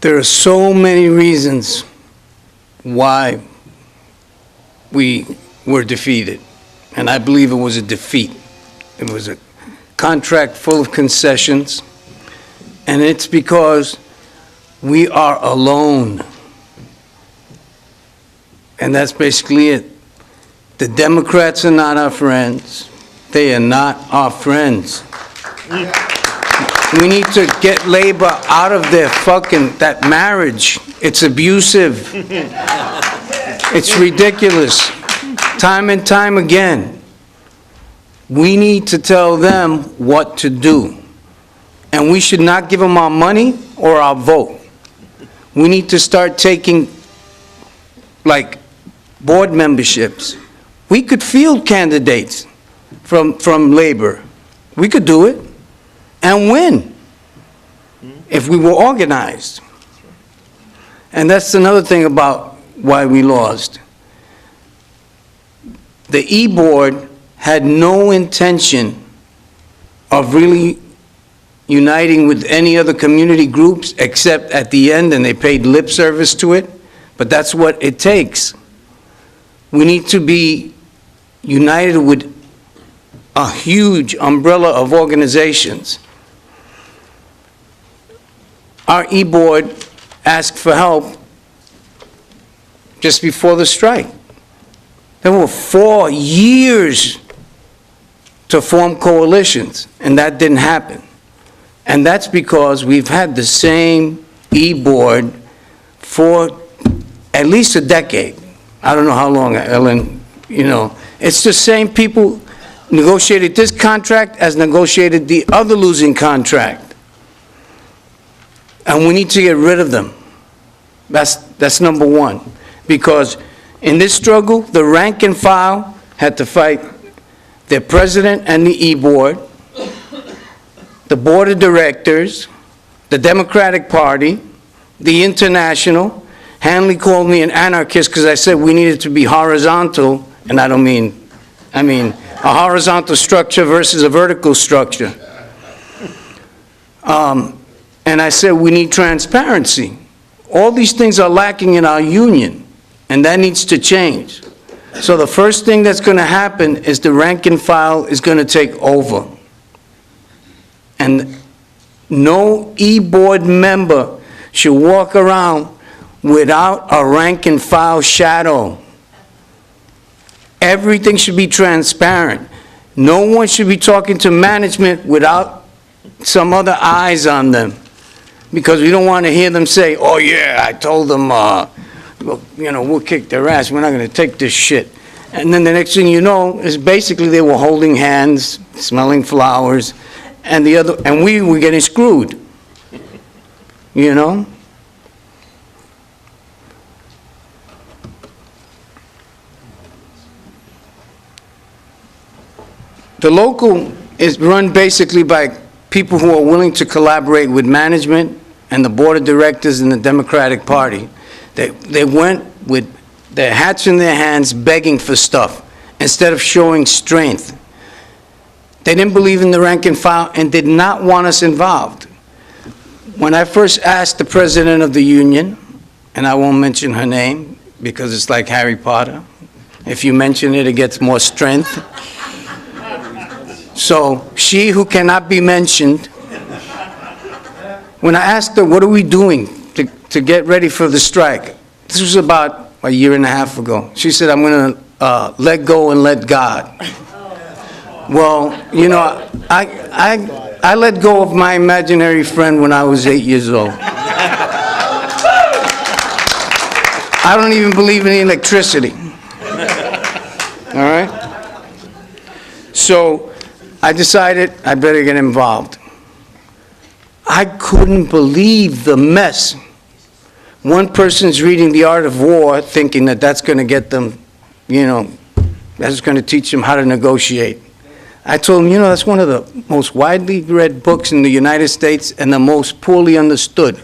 There are so many reasons why we were defeated, and I believe it was a defeat. It was a contract full of concessions, and it's because we are alone. And that's basically it. The Democrats are not our friends. They are not our friends. We need to get labor out of their that marriage. It's abusive. It's ridiculous. Time and time again. We need to tell them what to do. And we should not give them our money or our vote. We need to start taking, like, board memberships. We could field candidates from labor. We could do it and win if we were organized. And that's another thing about why we lost. The E-Board had no intention of really uniting with any other community groups except at the end, and they paid lip service to it, but that's what it takes. We need to be united with a huge umbrella of organizations. Our E-Board asked for help just before the strike. There were 4 years to form coalitions, and that didn't happen. And that's because we've had the same E-Board for at least a decade. I don't know how long, Ellen, you know. It's the same people negotiated this contract as negotiated the other losing contract. And we need to get rid of them. That's number one. Because in this struggle, the rank and file had to fight their president and the E-Board, the board of directors, the Democratic Party, the International. Hanley called me an anarchist because I said we needed to be horizontal, and I mean a horizontal structure versus a vertical structure. And I said we need transparency. All these things are lacking in our union, and that needs to change. So the first thing that's going to happen is the rank and file is going to take over. And no E-Board member should walk around without a rank and file shadow. Everything should be transparent. No one should be talking to management without some other eyes on them, because we don't want to hear them say, oh yeah, I told them, you know, we'll kick their ass, we're not going to take this shit. And then the next thing you know is basically they were holding hands, smelling flowers, and we were getting screwed, you know? The local is run basically by people who are willing to collaborate with management and the board of directors in the Democratic Party. They went with their hats in their hands begging for stuff instead of showing strength. They didn't believe in the rank and file and did not want us involved. When I first asked the president of the union, and I won't mention her name because it's like Harry Potter. If you mention it, it gets more strength. So she who cannot be mentioned, when I asked her, what are we doing to get ready for the strike? This was about a year and a half ago. She said, I'm going to let go and let God. Well, you know, I let go of my imaginary friend when I was 8 years old. I don't even believe in electricity. All right? So I decided I better get involved. I couldn't believe the mess. One person's reading The Art of War thinking that that's going to get them, you know, that's going to teach them how to negotiate. I told him, you know, that's one of the most widely read books in the United States and the most poorly understood.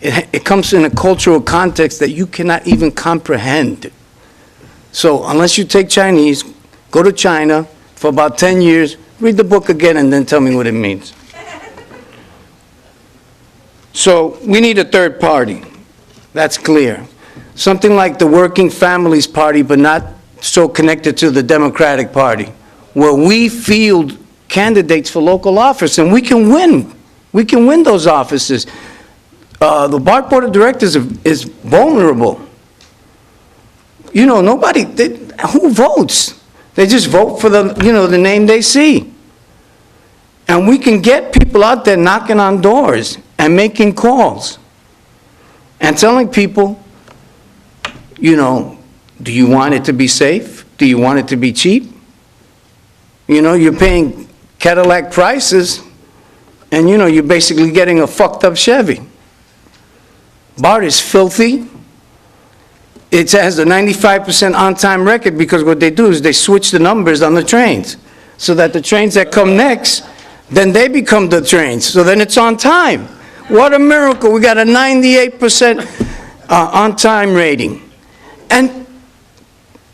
It comes in a cultural context that you cannot even comprehend. So unless you take Chinese, go to China for about 10 years, read the book again, and then tell me what it means. So we need a third party. That's clear. Something like the Working Families Party, but not so connected to the Democratic Party, where we field candidates for local office, and we can win. We can win those offices. The BART Board of Directors is vulnerable. You know, nobody, who votes? They just vote for the, you know, the name they see. And we can get people out there knocking on doors and making calls and telling people, you know, do you want it to be safe? Do you want it to be cheap? You know, you're paying Cadillac prices, and you know, you're basically getting a fucked up Chevy. BART is filthy. It has a 95% on-time record because what they do is they switch the numbers on the trains so that the trains that come next, then they become the trains. So then it's on time. What a miracle. We got a 98% on-time rating. And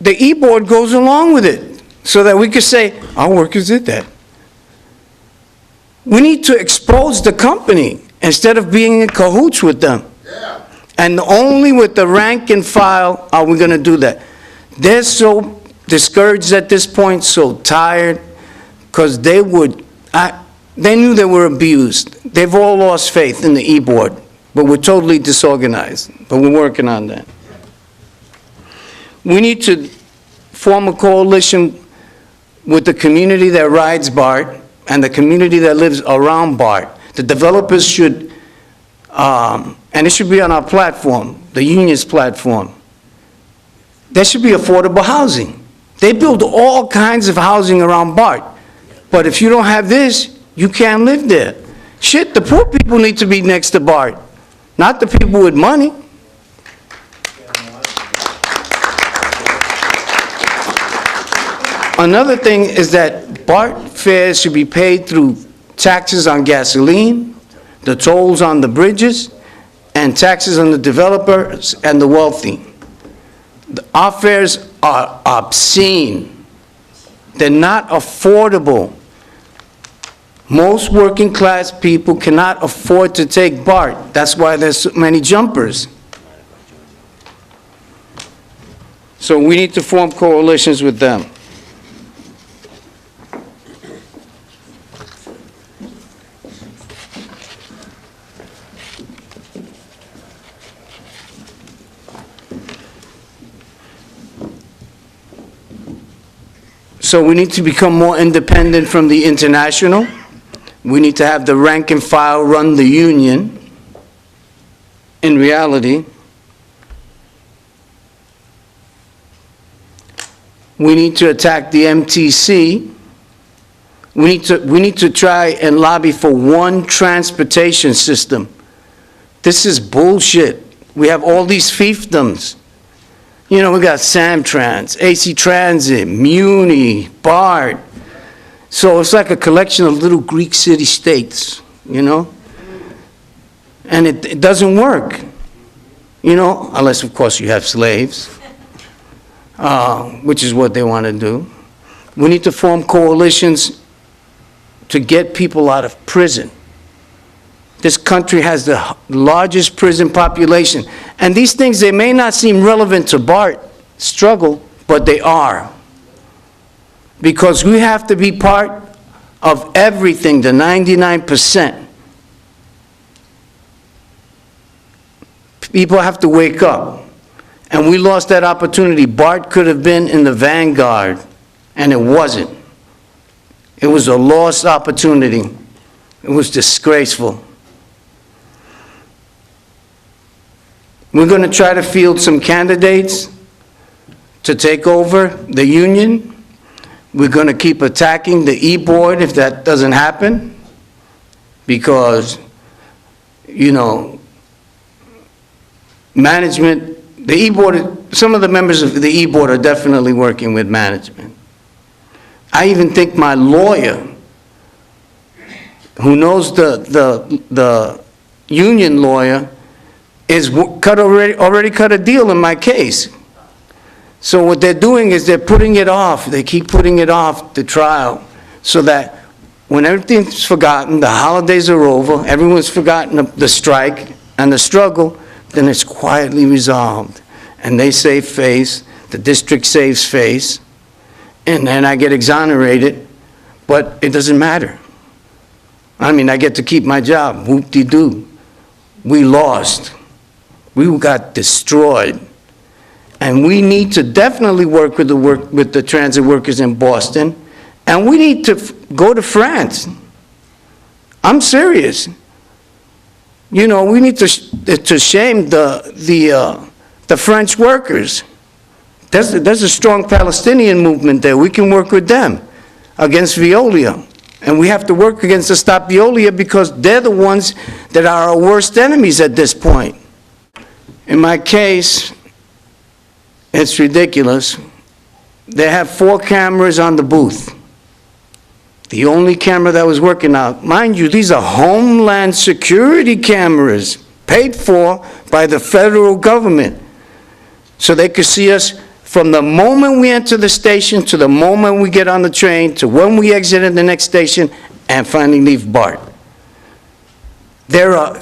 the E-Board goes along with it so that we could say, our workers did that. We need to expose the company instead of being in cahoots with them. Yeah. And only with the rank and file are we going to do that. They're so discouraged at this point, so tired, because they knew they were abused. They've all lost faith in the E-Board, but we're totally disorganized. But we're working on that. We need to form a coalition with the community that rides BART and the community that lives around BART. The developers should, and it should be on our platform, the union's platform, there should be affordable housing. They build all kinds of housing around BART. But if you don't have this, you can't live there. Shit, the poor people need to be next to BART, not the people with money. Another thing is that BART fares should be paid through taxes on gasoline, the tolls on the bridges, and taxes on the developers and the wealthy. Our fares are obscene. They're not affordable. Most working class people cannot afford to take BART. That's why there's so many jumpers. So we need to form coalitions with them. So we need to become more independent from the international. We need to have the rank and file run the union. In reality, we need to attack the MTC. We need to try and lobby for one transportation system. This is bullshit. We have all these fiefdoms. You know, we got Samtrans, AC Transit, Muni, BART. So it's like a collection of little Greek city-states, you know? And it doesn't work, you know, unless, of course, you have slaves, which is what they want to do. We need to form coalitions to get people out of prison. This country has the largest prison population. And these things, they may not seem relevant to BART struggle, but they are. Because we have to be part of everything, the 99%. People have to wake up. And we lost that opportunity. BART could have been in the vanguard, and it wasn't. It was a lost opportunity. It was disgraceful. We're going to try to field some candidates to take over the union. We're going to keep attacking the E-Board if that doesn't happen, because, you know, management, the E-Board, some of the members of the E-Board are definitely working with management. I even think my lawyer, who knows the union lawyer, is already cut a deal in my case. So what they're doing is they're putting it off. They keep putting it off, the trial, so that when everything's forgotten, the holidays are over, everyone's forgotten the strike and the struggle, then it's quietly resolved. And they save face, the district saves face, and then I get exonerated, but it doesn't matter. I mean, I get to keep my job, whoop-de-doo. We lost. We got destroyed. And we need to definitely work with the transit workers in Boston, and we need to go to France. I'm serious. You know, we need to shame the French workers. There's a strong Palestinian movement there. We can work with them against Veolia. And we have to work against to stop Veolia because they're the ones that are our worst enemies at this point. In my case, it's ridiculous. They have 4 cameras on the booth. The only camera that was working out. Mind you, these are Homeland Security cameras paid for by the federal government. So they could see us from the moment we enter the station to the moment we get on the train to when we exit at the next station and finally leave BART. There are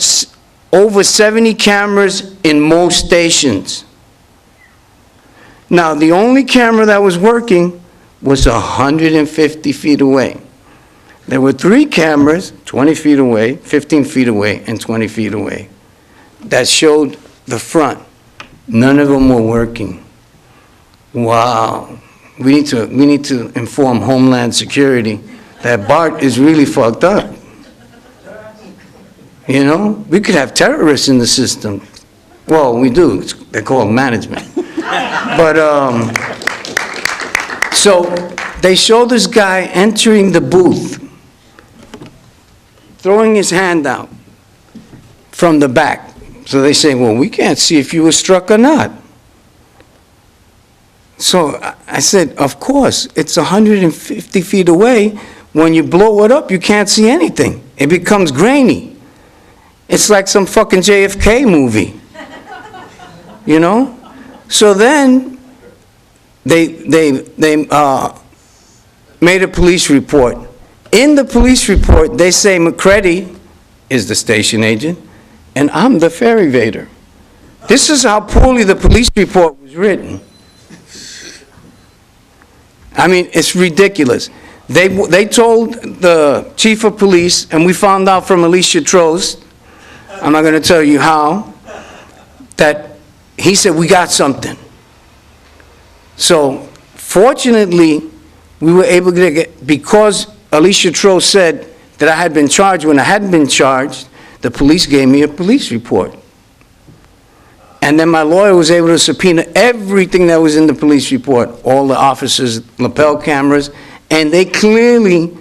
over 70 cameras in most stations. Now, the only camera that was working was 150 feet away. There were 3 cameras, 20 feet away, 15 feet away, and 20 feet away, that showed the front. None of them were working. Wow. We need to inform Homeland Security that BART is really fucked up. You know, we could have terrorists in the system. Well, we do. They're called management. But, so they show this guy entering the booth, throwing his hand out from the back. So they say, well, we can't see if you were struck or not. So I said, of course, it's 150 feet away. When you blow it up, you can't see anything. It becomes grainy. It's like some fucking JFK movie. You know? So then they made a police report. In the police report, they say McCready is the station agent, and I'm the ferry vader. This is how poorly the police report was written. I mean, it's ridiculous. They told the chief of police, and we found out from Alicia Trost, I'm not going to tell you how, that he said, we got something. So, fortunately, we were able to get, because Alicia Trost said that I had been charged when I hadn't been charged, the police gave me a police report. And then my lawyer was able to subpoena everything that was in the police report, all the officers' lapel cameras, and they clearly,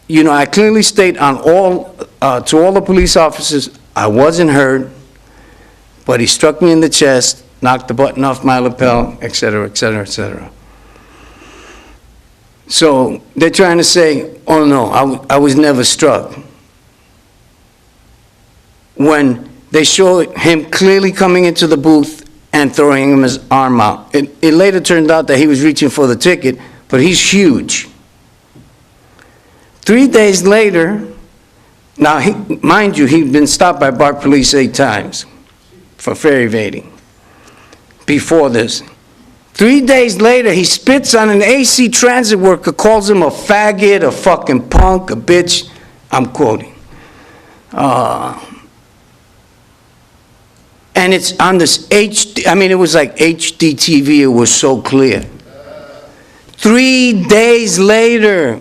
you know, I clearly state on all, to all the police officers, I wasn't hurt, but he struck me in the chest, knocked the button off my lapel, et cetera, et cetera, et cetera. So they're trying to say, oh no, I was never struck. When they show him clearly coming into the booth and throwing him his arm out. It later turned out that he was reaching for the ticket, but he's huge. 3 days later, now mind you, he'd been stopped by BART police 8 times for ferry evading before this. 3 days later, he spits on an AC transit worker, calls him a faggot, a fucking punk, a bitch. I'm quoting. And it's on this HD, I mean, it was like HD TV, it was so clear. 3 days later,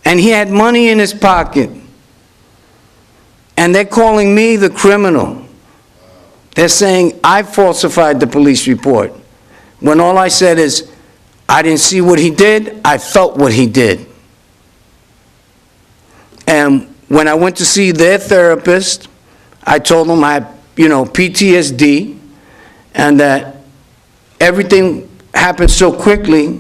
and he had money in his pocket. And they're calling me the criminal. They're saying I falsified the police report. When all I said is, I didn't see what he did, I felt what he did. And when I went to see their therapist, I told them I had, you know, PTSD, and that everything happened so quickly,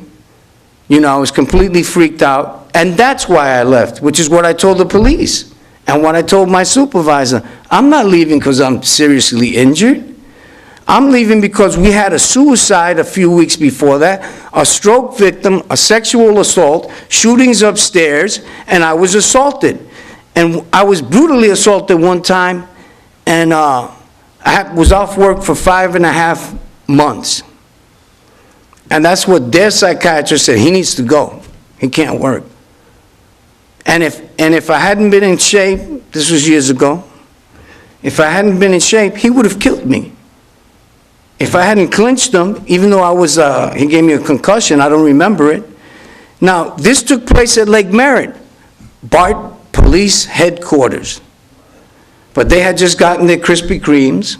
you know, I was completely freaked out, and that's why I left, which is what I told the police, and what I told my supervisor. I'm not leaving because I'm seriously injured. I'm leaving because we had a suicide a few weeks before that, a stroke victim, a sexual assault, shootings upstairs, and I was assaulted. And I was brutally assaulted one time, and I was off work for 5.5 months. And that's what their psychiatrist said. He needs to go. He can't work. And if I hadn't been in shape, this was years ago, if I hadn't been in shape, he would have killed me. If I hadn't clinched him, even though I was, he gave me a concussion, I don't remember it. Now, this took place at Lake Merritt, BART Police Headquarters. But they had just gotten their Krispy Kremes,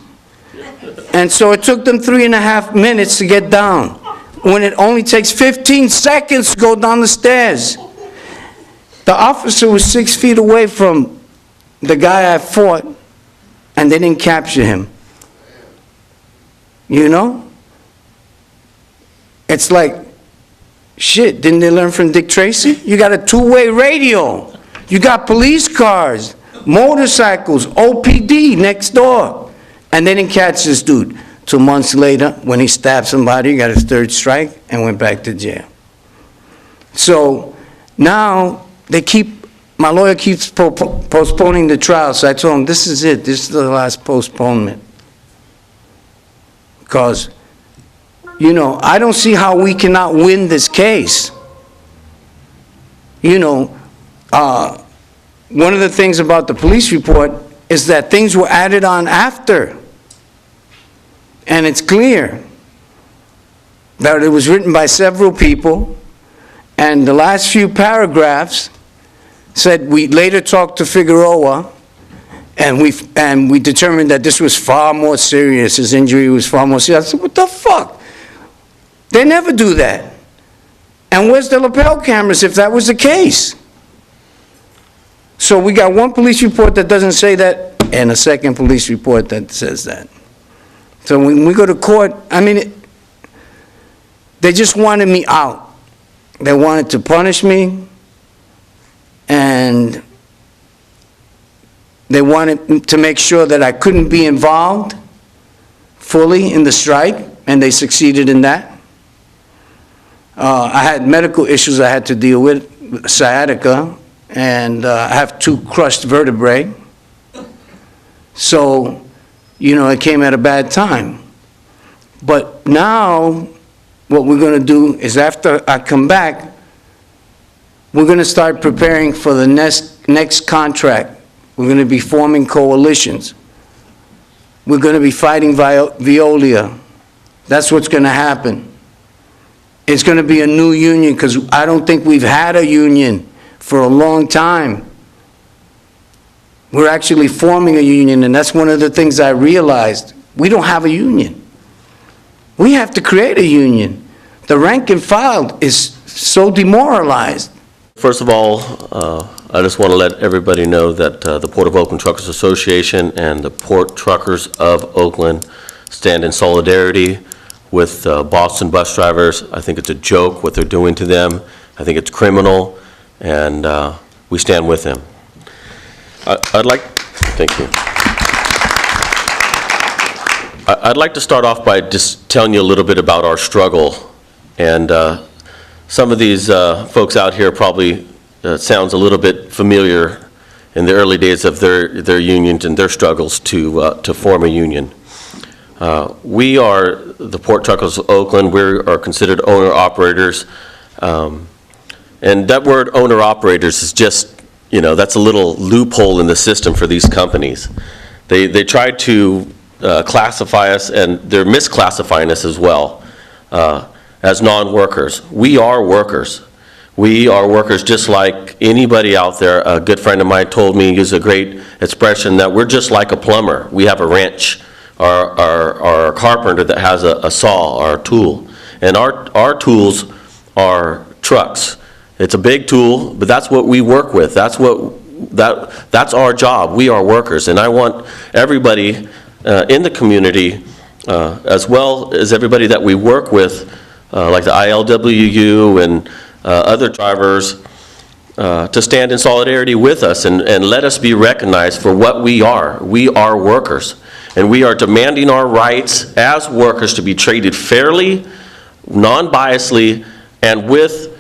and so it took them 3.5 minutes to get down, when it only takes 15 seconds to go down the stairs. The officer was 6 feet away from the guy I fought, and they didn't capture him. You know? It's like, shit, didn't they learn from Dick Tracy? You got a two-way radio. You got police cars, motorcycles, OPD next door. And they didn't catch this dude. 2 months later, when he stabbed somebody, he got his 3rd strike and went back to jail. So now they my lawyer keeps postponing the trial. So I told him, this is it. This is the last postponement. Because, you know, I don't see how we cannot win this case. You know, one of the things about the police report is that things were added on after. And it's clear that it was written by several people, and the last few paragraphs said we later talked to Figueroa, and we determined that this was far more serious, his injury was far more serious. I said, what the fuck? They never do that. And where's the lapel cameras if that was the case? So we got one police report that doesn't say that, and a second police report that says that. So when we go to court, I mean, they just wanted me out. They wanted to punish me, and they wanted to make sure that I couldn't be involved fully in the strike, and they succeeded in that. I had medical issues I had to deal with, sciatica, and I have 2 crushed vertebrae. So, you know, it came at a bad time. But now, what we're going to do is after I come back, we're going to start preparing for the next contract. We're going to be forming coalitions. We're going to be fighting Veolia. That's what's going to happen. It's going to be a new union, because I don't think we've had a union for a long time. We're actually forming a union, and that's one of the things I realized. We don't have a union. We have to create a union. The rank and file is so demoralized. First of all, I just want to let everybody know that the Port of Oakland Truckers Association and the Port Truckers of Oakland stand in solidarity with Boston bus drivers. I think it's a joke what they're doing to them. I think it's criminal, and we stand with them. Thank you. I'd like to start off by just telling you a little bit about our struggle. And some of these folks out here probably sounds a little bit familiar in the early days of their unions and their struggles to form a union. We are the Port Truckers of Oakland. We are considered owner-operators. And that word owner-operators is just, you know, that's a little loophole in the system for these companies. They try to classify us, and they're misclassifying us as well, as non-workers. We are workers. We are workers just like anybody out there. A good friend of mine told me, used a great expression, that we're just like a plumber. We have a wrench, or a carpenter that has a saw or a tool. And our tools are trucks. It's a big tool, but that's what we work with. That's our job. We are workers, and I want everybody in the community, as well as everybody that we work with, like the ILWU and other drivers, to stand in solidarity with us and let us be recognized for what we are. We are workers. and we are demanding our rights as workers to be treated fairly, non-biasedly, and with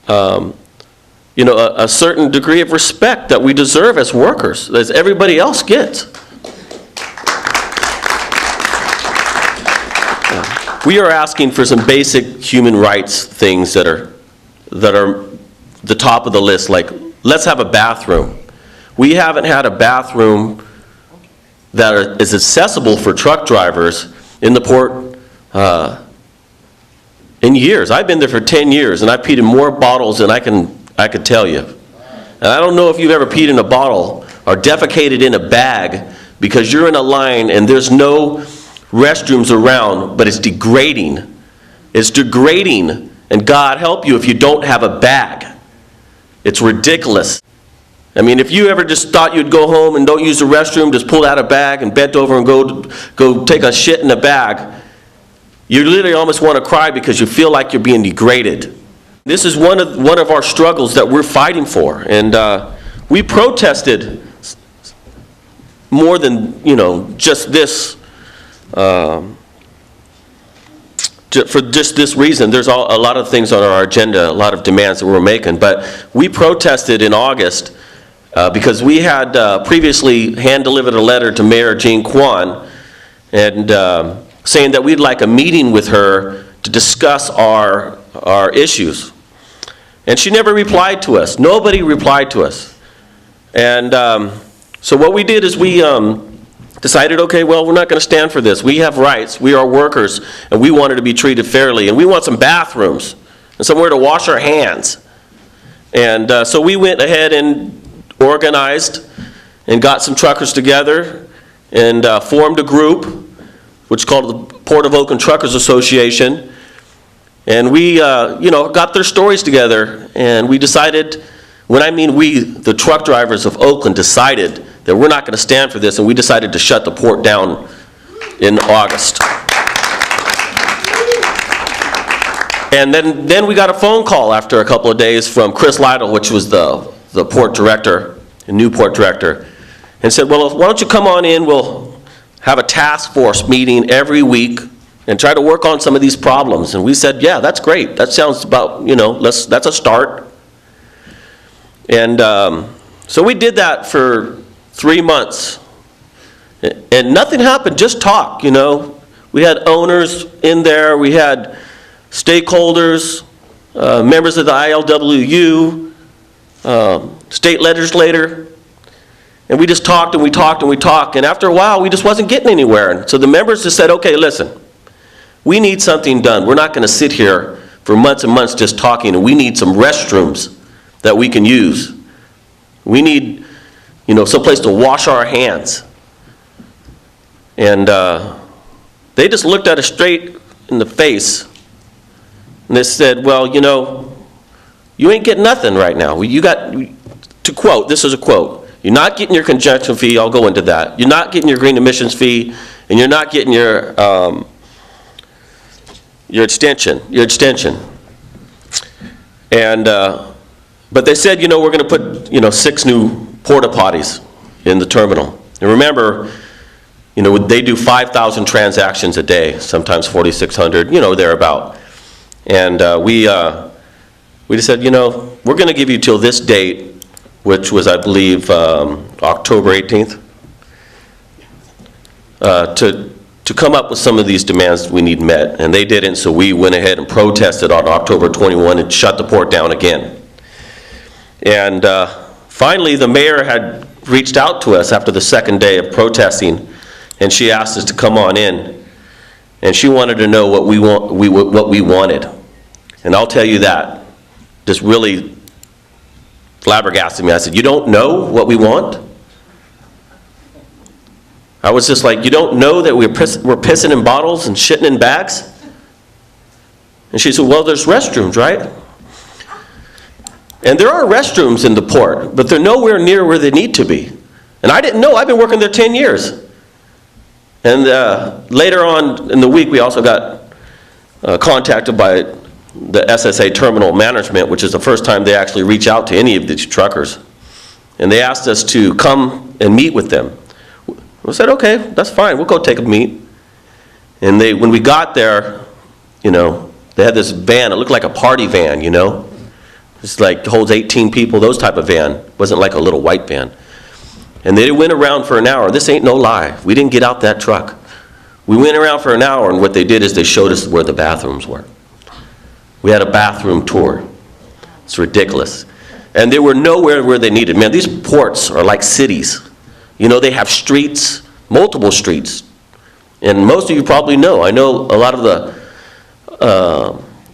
a certain degree of respect that we deserve as workers, as everybody else gets. We are asking for some basic human rights things that are the top of the list, like let's have a bathroom. We haven't had a bathroom that is accessible for truck drivers in the port in years. I've been there for 10 years, and I've peed in more bottles than I could tell you. And I don't know if you've ever peed in a bottle or defecated in a bag because you're in a line and there's no restrooms around, but it's degrading. It's degrading, and God help you if you don't have a bag. It's ridiculous. I mean, if you ever just thought you'd go home and don't use the restroom, just pull out a bag and bent over and go take a shit in a bag, you literally almost want to cry because you feel like you're being degraded. This is one of our struggles that we're fighting for, and we protested more than just this. For just this reason. There's a lot of things on our agenda, a lot of demands that we're making, but we protested in August because we had previously hand-delivered a letter to Mayor Jean Quan and saying that we'd like a meeting with her to discuss our issues. And she never replied to us. Nobody replied to us. And so what we did is we decided, okay, well, we're not going to stand for this. We have rights. We are workers, and we wanted to be treated fairly. And we want some bathrooms and somewhere to wash our hands. And so we went ahead and organized and got some truckers together and formed a group, which is called the Port of Oakland Truckers Association. And we, got their stories together, and we decided, when I mean we, the truck drivers of Oakland decided that we're not going to stand for this, and we decided to shut the port down in August. And then we got a phone call after a couple of days from Chris Lytle, which was the port director, the new port director, and said, well, why don't you come on in, we'll have a task force meeting every week and try to work on some of these problems. And we said, yeah, that's great. That sounds about, that's a start. And so we did that for 3 months. And nothing happened, just talk, We had owners in there, we had stakeholders, members of the ILWU, state legislator, and we just talked and we talked and we talked, and after a while we just wasn't getting anywhere. And so the members just said, okay, listen, we need something done. We're not going to sit here for months and months just talking, and we need some restrooms that we can use. We need, someplace to wash our hands. And they just looked at us straight in the face, and they said, well, you ain't getting nothing right now. You got, to quote, this is a quote, you're not getting your congestion fee, I'll go into that. You're not getting your green emissions fee, and you're not getting your extension. And, but they said, we're going to put, 6 new porta potties in the terminal. And remember, they do 5,000 transactions a day, sometimes 4,600, thereabout. And we just said, we're going to give you till this date, which was, I believe, October 18th, to come up with some of these demands we need met. And they didn't, so we went ahead and protested on October 21 and shut the port down again. And finally, the mayor had reached out to us after the second day of protesting, and she asked us to come on in. And she wanted to know what we wanted. And I'll tell you that just really flabbergasted me. I said, you don't know what we want? I was just like, you don't know that we're pissing in bottles and shitting in bags? And she said, well, there's restrooms, right? And there are restrooms in the port, but they're nowhere near where they need to be. And I didn't know. I've been working there 10 years. And later on in the week, we also got contacted by the SSA terminal management, which is the first time they actually reach out to any of these truckers. And they asked us to come and meet with them. We said, okay, that's fine, we'll go take a meet. And when we got there, you know, they had this van, it looked like a party van, you know? It's like, holds 18 people, those type of van. It wasn't like a little white van. And they went around for an hour. This ain't no lie. We didn't get out that truck. We went around for an hour, and what they did is they showed us where the bathrooms were. We had a bathroom tour. It's ridiculous. And they were nowhere where they needed. Man, these ports are like cities. You know, they have streets, multiple streets. And most of you probably know. I know a lot of the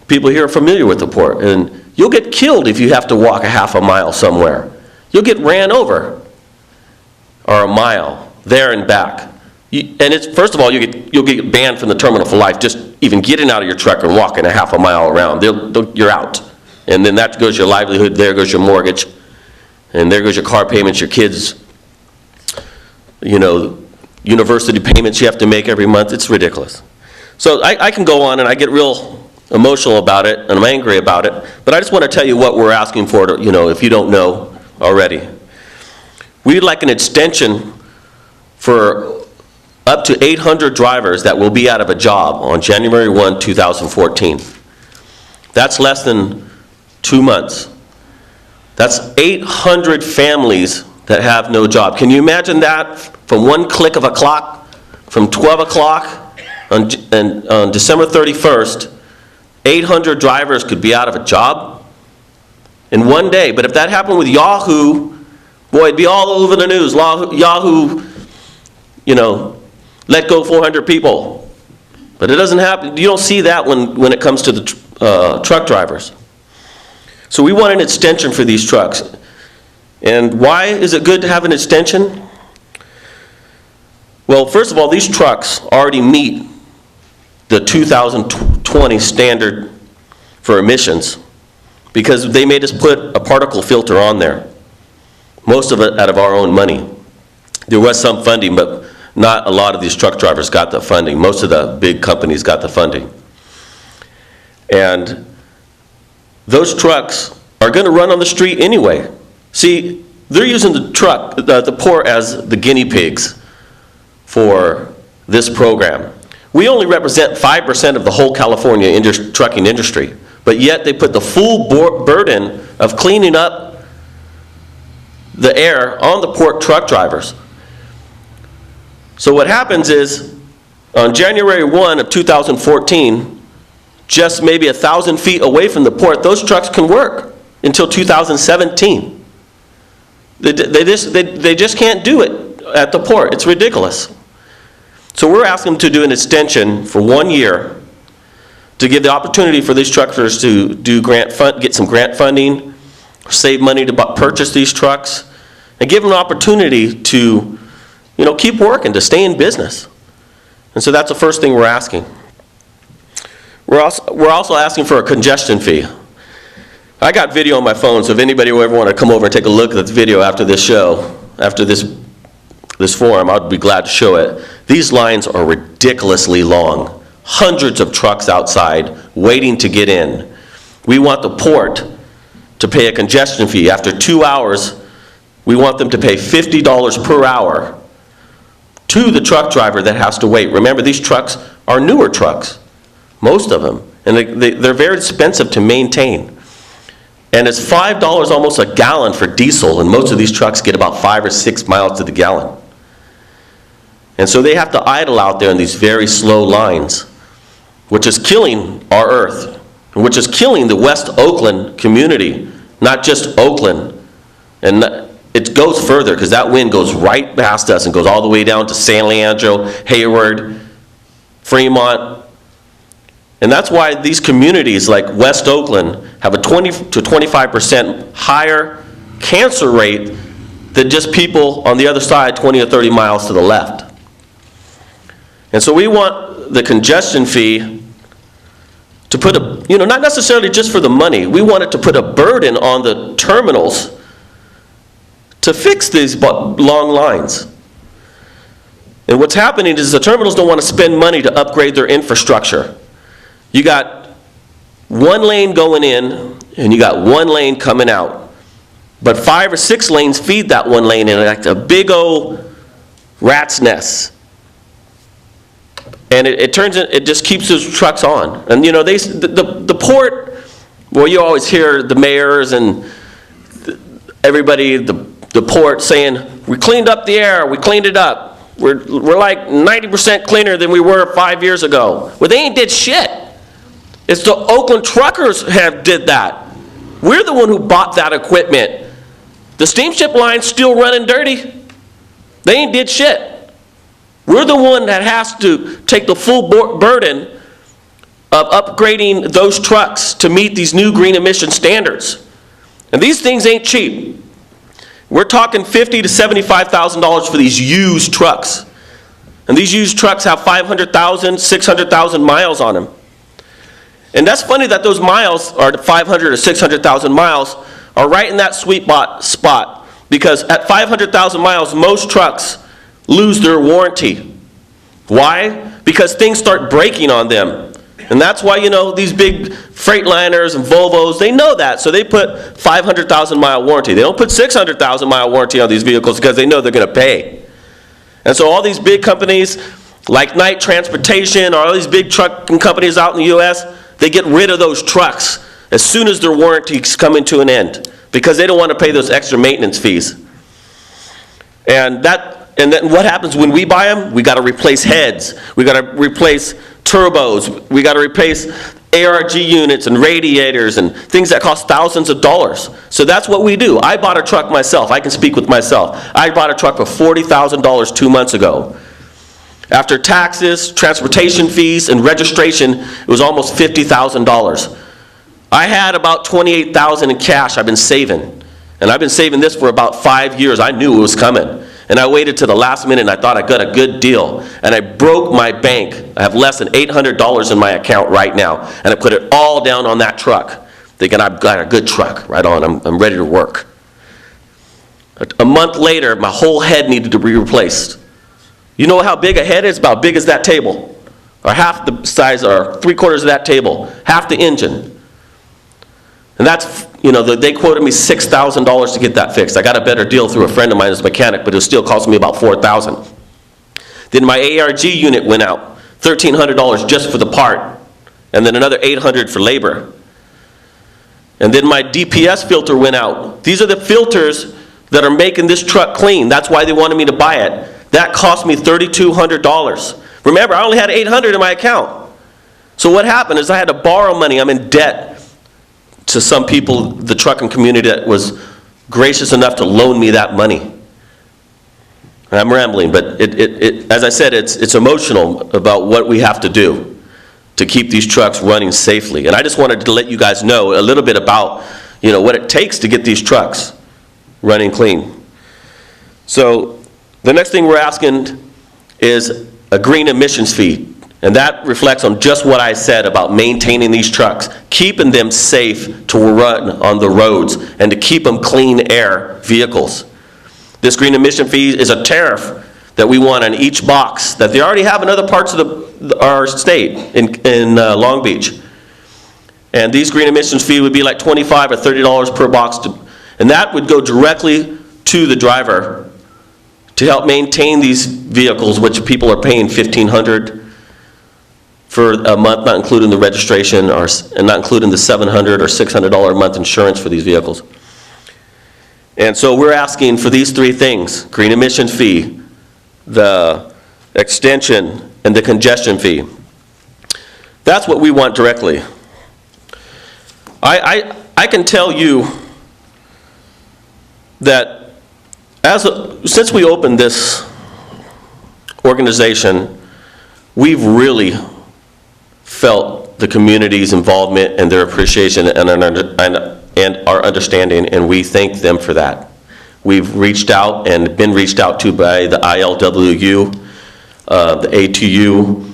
people here are familiar with the port. And you'll get killed if you have to walk a half a mile somewhere. You'll get ran over. Or a mile, there and back. And it's, first of all, you'll get banned from the terminal for life, just even getting out of your truck and walking a half a mile around. You're out. And then that goes your livelihood, there goes your mortgage, and there goes your car payments, your kids, you know, university payments you have to make every month. It's ridiculous. So I can go on and I get real emotional about it, and I'm angry about it, but I just want to tell you what we're asking for, you know, if you don't know already. We'd like an extension for up to 800 drivers that will be out of a job on January 1, 2014. That's less than 2 months. That's 800 families that have no job. Can you imagine that from one click of a clock, from 12 o'clock on December 31st, 800 drivers could be out of a job in one day. But if that happened with Yahoo, boy, it'd be all over the news. Yahoo, you know, let go 400 people. But it doesn't happen. You don't see that when it comes to the truck drivers. So we want an extension for these trucks. And why is it good to have an extension? Well, first of all, these trucks already meet the 2020 standard for emissions because they made us put a particle filter on there. Most of it out of our own money. There was some funding, but not a lot of these truck drivers got the funding. Most of the big companies got the funding. And those trucks are going to run on the street anyway. See, they're using the port as the guinea pigs for this program. We only represent 5% of the whole California trucking industry, but yet they put the full burden of cleaning up the air on the port truck drivers. So what happens is, on January 1 of 2014, just maybe 1,000 feet away from the port, those trucks can work until 2017. They just can't do it at the port. It's ridiculous. So we're asking them to do an extension for 1 year to give the opportunity for these truckers to get some grant funding, save money to purchase these trucks, and give them an opportunity to, you know, keep working, to stay in business. And so that's the first thing we're asking. We're also asking for a congestion fee. I got video on my phone, so if anybody will ever want to come over and take a look at this video after this show, after this forum, I'd be glad to show it. These lines are ridiculously long. Hundreds of trucks outside waiting to get in. We want the port to pay a congestion fee. After 2 hours, we want them to pay $50 per hour to the truck driver that has to wait. Remember, these trucks are newer trucks, most of them, and they're very expensive to maintain. And it's $5 almost a gallon for diesel, and most of these trucks get about 5 or 6 miles to the gallon. And so they have to idle out there in these very slow lines, which is killing our earth, and which is killing the West Oakland community, not just Oakland. And it goes further because that wind goes right past us and goes all the way down to San Leandro, Hayward, Fremont. And that's why these communities like West Oakland have a 20 to 25% higher cancer rate than just people on the other side 20 or 30 miles to the left. And so we want the congestion fee to put a, you know, not necessarily just for the money, we want it to put a burden on the terminals to fix these long lines. And what's happening is the terminals don't want to spend money to upgrade their infrastructure. You got one lane going in and you got one lane coming out. But 5 or 6 lanes feed that one lane in like a big old rat's nests. And it just keeps those trucks on. And you know, the port, well, you always hear the mayors and everybody, the port saying, we cleaned up the air, we cleaned it up. We're like 90% cleaner than we were 5 years ago. Well, they ain't did shit. It's the Oakland truckers did that. We're the one who bought that equipment. The steamship line's still running dirty. They ain't did shit. We're the one that has to take the full burden of upgrading those trucks to meet these new green emission standards. And these things ain't cheap. We're talking $50,000 to $75,000 for these used trucks. And these used trucks have 500,000, 600,000 miles on them. And that's funny that those miles, are 500 or 600,000 miles, are right in that sweet spot. Because at 500,000 miles, most trucks lose their warranty. Why? Because things start breaking on them. And that's why, you know, these big Freightliners and Volvos, they know that. So they put 500,000 mile warranty. They don't put 600,000 mile warranty on these vehicles because they know they're going to pay. And so all these big companies like Knight Transportation or all these big trucking companies out in the U.S., they get rid of those trucks as soon as their warranties come to an end because they don't want to pay those extra maintenance fees. And then what happens when we buy them? We got to replace heads. We got to replace turbos. We got to replace ARG units and radiators and things that cost thousands of dollars. So that's what we do. I bought a truck myself. I can speak with myself. I bought a truck for $40,000 2 months ago. After taxes, transportation fees, and registration, it was almost $50,000. I had about $28,000 in cash I've been saving. And I've been saving this for about 5 years. I knew it was coming. And I waited to the last minute and I thought I got a good deal. And I broke my bank. I have less than $800 in my account right now. And I put it all down on that truck, thinking I've got a good truck right on. I'm ready to work. A month later, my whole head needed to be replaced. You know how big a head is? About big as that table. Or half the size, or 3/4 of that table. Half the engine. And that's, you know, they quoted me $6,000 to get that fixed. I got a better deal through a friend of mine as a mechanic, but it still cost me about $4,000. Then my ARG unit went out, $1,300 just for the part, and then another $800 for labor. And then my DPS filter went out. These are the filters that are making this truck clean. That's why they wanted me to buy it. That cost me $3,200. Remember, I only had $800 in my account. So what happened is I had to borrow money. I'm in debt to some people, the trucking community that was gracious enough to loan me that money. And I'm rambling, but as I said, it's emotional about what we have to do to keep these trucks running safely. And I just wanted to let you guys know a little bit about, you know, what it takes to get these trucks running clean. So the next thing we're asking is a green emissions fee. And that reflects on just what I said about maintaining these trucks, keeping them safe to run on the roads, and to keep them clean air vehicles. This green emission fee is a tariff that we want on each box that they already have in other parts of our state, in Long Beach. And these green emissions fee would be like $25 or $30 per box, and that would go directly to the driver to help maintain these vehicles, which people are paying $1,500 for a month, not including the registration and not including the $700 or $600 a month insurance for these vehicles. And so we're asking for these three things: green emission fee, the extension, and the congestion fee. That's what we want directly. I can tell you that since we opened this organization, we've really felt the community's involvement and their appreciation and our understanding, and we thank them for that. We've reached out and been reached out to by the ILWU, the ATU,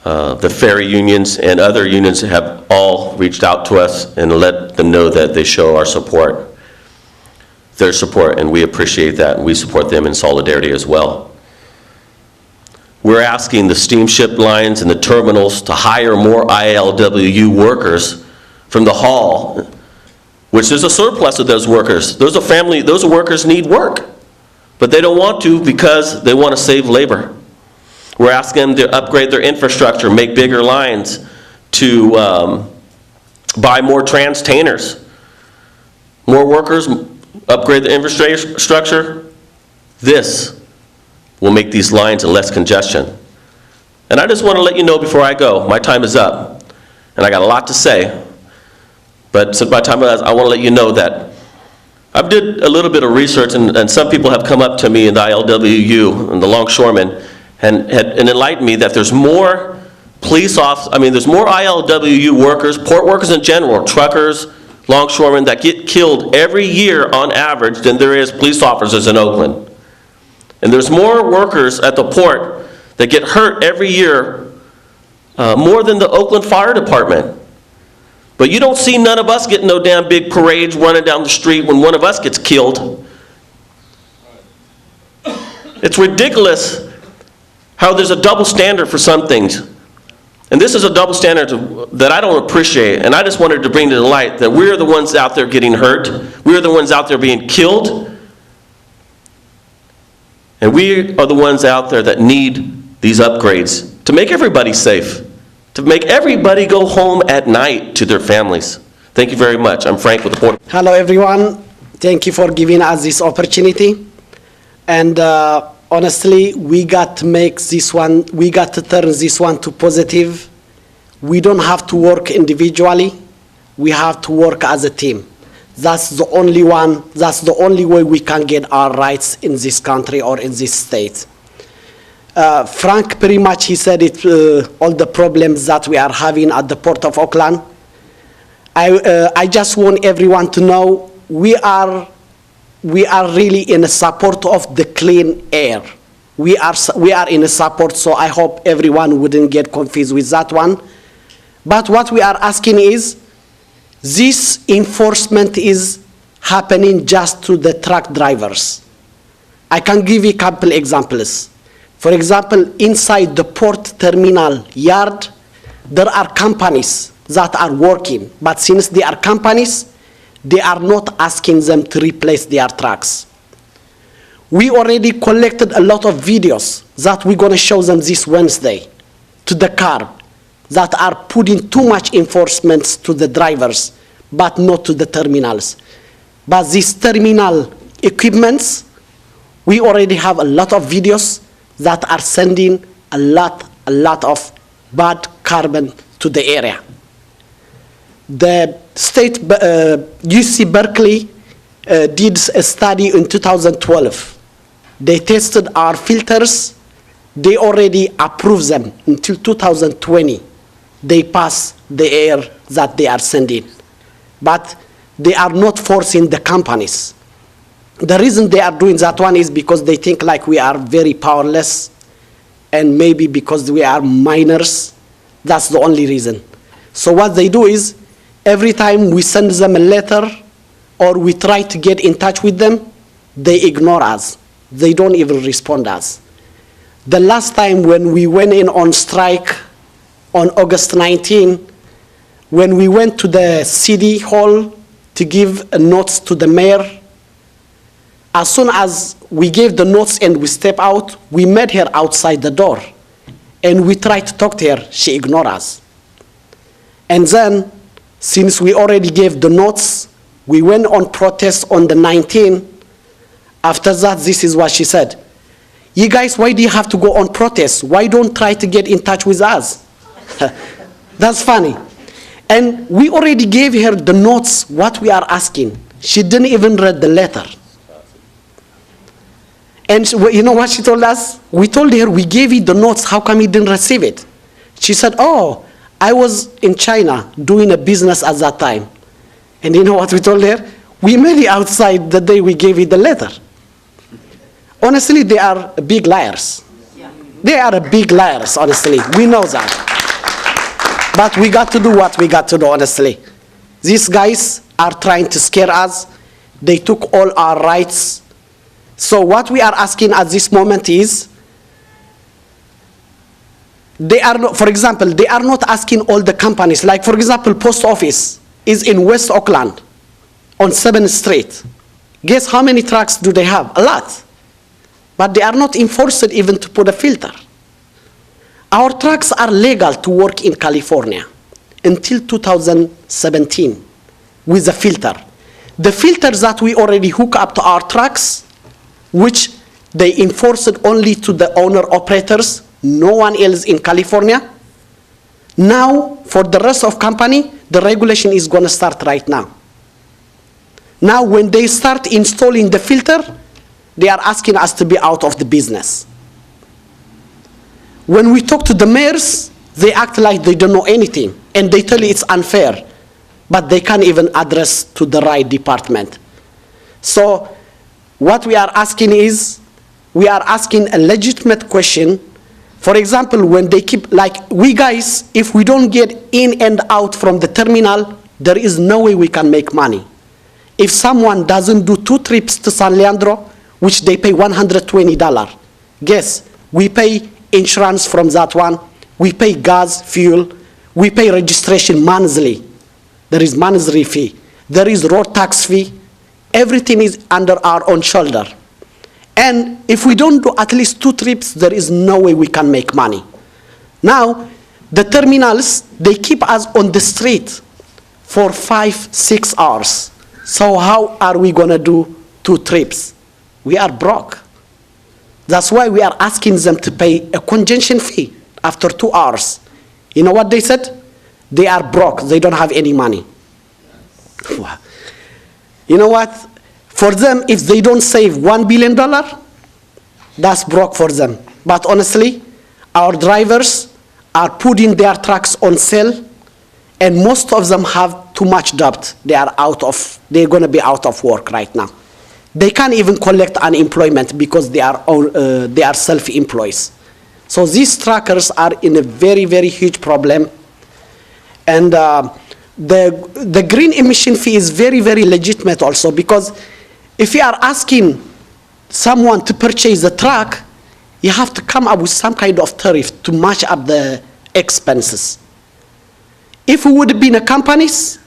the ferry unions, and other unions have all reached out to us and let them know that they show our support, their support, and we appreciate that, and we support them in solidarity as well. We're asking the steamship lines and the terminals to hire more ILWU workers from the hall, which there's a surplus of those workers. Those workers need work. But they don't want to because they want to save labor. We're asking them to upgrade their infrastructure, make bigger lines, to buy more transtainers. More workers, upgrade the infrastructure. This will make these lines less congestion. And I just want to let you know before I go, my time is up. And I got a lot to say. But since my time is up, I want to let you know that I did a little bit of research, and some people have come up to me in the ILWU and the longshoremen and enlightened me that there's more police officers, there's more ILWU workers, port workers in general, truckers, longshoremen that get killed every year on average than there is police officers in Oakland. And there's more workers at the port that get hurt every year, more than the Oakland Fire Department. But you don't see none of us getting no damn big parades running down the street when one of us gets killed. It's ridiculous how there's a double standard for some things. And this is a double standard that I don't appreciate, and I just wanted to bring to light that we're the ones out there getting hurt. We're the ones out there being killed. And we are the ones out there that need these upgrades to make everybody safe, to make everybody go home at night to their families. Thank you very much. I'm Frank with the Port. Hello, everyone. Thank you for giving us this opportunity. And honestly, we got to make this one, we got to turn this one to positive. We don't have to work individually. We have to work as a team. That's the only one, that's the only way we can get our rights in this country or in this state. Frank pretty much, he said it, all the problems that we are having at the Port of Oakland. I just want everyone to know we are really in support of the clean air. We are in support, so I hope everyone wouldn't get confused with that one. But what we are asking is, this enforcement is happening just to the truck drivers. I can give you a couple examples. For example, inside the port terminal yard, there are companies that are working, but since they are companies, they are not asking them to replace their trucks. We already collected a lot of videos that we're going to show them this Wednesday to the car that are putting too much enforcements to the drivers, but not to the terminals. But these terminal equipments, we already have a lot of videos that are sending a lot of bad carbon to the area. The state, UC Berkeley did a study in 2012. They tested our filters. They already approved them until 2020. They pass the air that they are sending. But they are not forcing the companies. The reason they are doing that one is because they think like we are very powerless, and maybe because we are minors. That's the only reason. So what they do is, every time we send them a letter or we try to get in touch with them, they ignore us. They don't even respond to us. The last time when we went in on strike on August 19, when we went to the city hall to give notes to the mayor, as soon as we gave the notes and we step out, we met her outside the door. And we tried to talk to her, she ignored us. And then, since we already gave the notes, we went on protest on the 19th. After that, this is what she said. You guys, why do you have to go on protest? Why don't try to get in touch with us? That's funny. And we already gave her the notes, what we are asking. She didn't even read the letter. And you know what she told us? We told her, we gave you the notes, how come you didn't receive it? She said, oh, I was in China doing a business at that time. And you know what we told her? We met you outside the day we gave you the letter. Honestly, they are big liars. Yeah. They are big liars, honestly. We know that. But we got to do what we got to do, honestly. These guys are trying to scare us. They took all our rights. So what we are asking at this moment is, they are not, for example, they are not asking all the companies. Like, for example, post office is in West Oakland on 7th Street. Guess how many trucks do they have? A lot. but they are not enforced even to put a filter. Our trucks are legal to work in California until 2017 with a filter. The filters that we already hook up to our trucks, which they enforce it only to the owner-operators, no one else in California. Now, for the rest of company, the regulation is going to start right now. Now, when they start installing the filter, they are asking us to be out of the business. When we talk to the mayors, they act like they don't know anything, and they tell you it's unfair, but they can't even address to the right department. So what we are asking is, we are asking a legitimate question. For example, when they keep, like we guys, if we don't get in and out from the terminal, there is no way we can make money. If someone doesn't do 2 trips to San Leandro, which they pay $120, guess, we pay insurance from that one, we pay gas, fuel, we pay registration monthly. There is monthly fee. There is road tax fee. Everything is under our own shoulder. And if we don't do at least 2 trips, there is no way we can make money. Now, the terminals, they keep us on the street for 5-6 hours. So how are we going to do 2 trips? We are broke. That's why we are asking them to pay a congestion fee after 2 hours. You know what they said? They are broke. They don't have any money. You know what? For them, if they don't save $1 billion, that's broke for them. But honestly, our drivers are putting their trucks on sale, and most of them have too much debt. They're going to be out of work right now. They can't even collect unemployment because they are self-employed. So these truckers are in a very, very huge problem. And the green emission fee is very, very legitimate also, because if you are asking someone to purchase a truck, you have to come up with some kind of tariff to match up the expenses. If it would have been a companies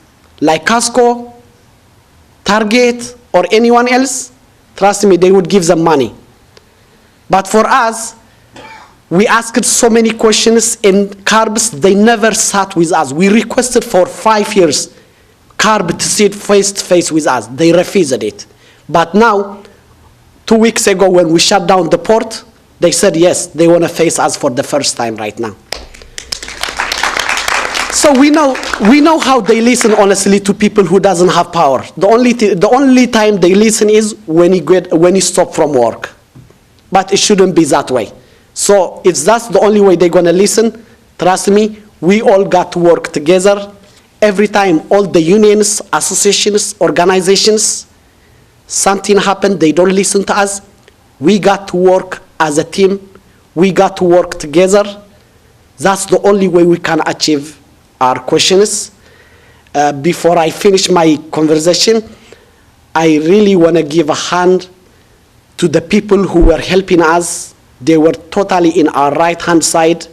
like Costco, Target, or anyone else, trust me, they would give them money. But for us, we asked so many questions, and CARBs, they never sat with us. We requested for 5 years CARB to sit face to face with us. They refused it. But now, 2 weeks ago when we shut down the port, they said yes, they want to face us for the first time right now. So we know how they listen honestly to people who doesn't have power. The only time they listen is when you stop from work. But it shouldn't be that way. So if that's the only way they're going to listen, trust me, we all got to work together. Every time all the unions, associations, organizations, something happened, they don't listen to us, we got to work as a team. We got to work together. That's the only way we can achieve our questions. Before I finish my conversation, I really want to give a hand to the people who were helping us. They were totally in our right-hand side.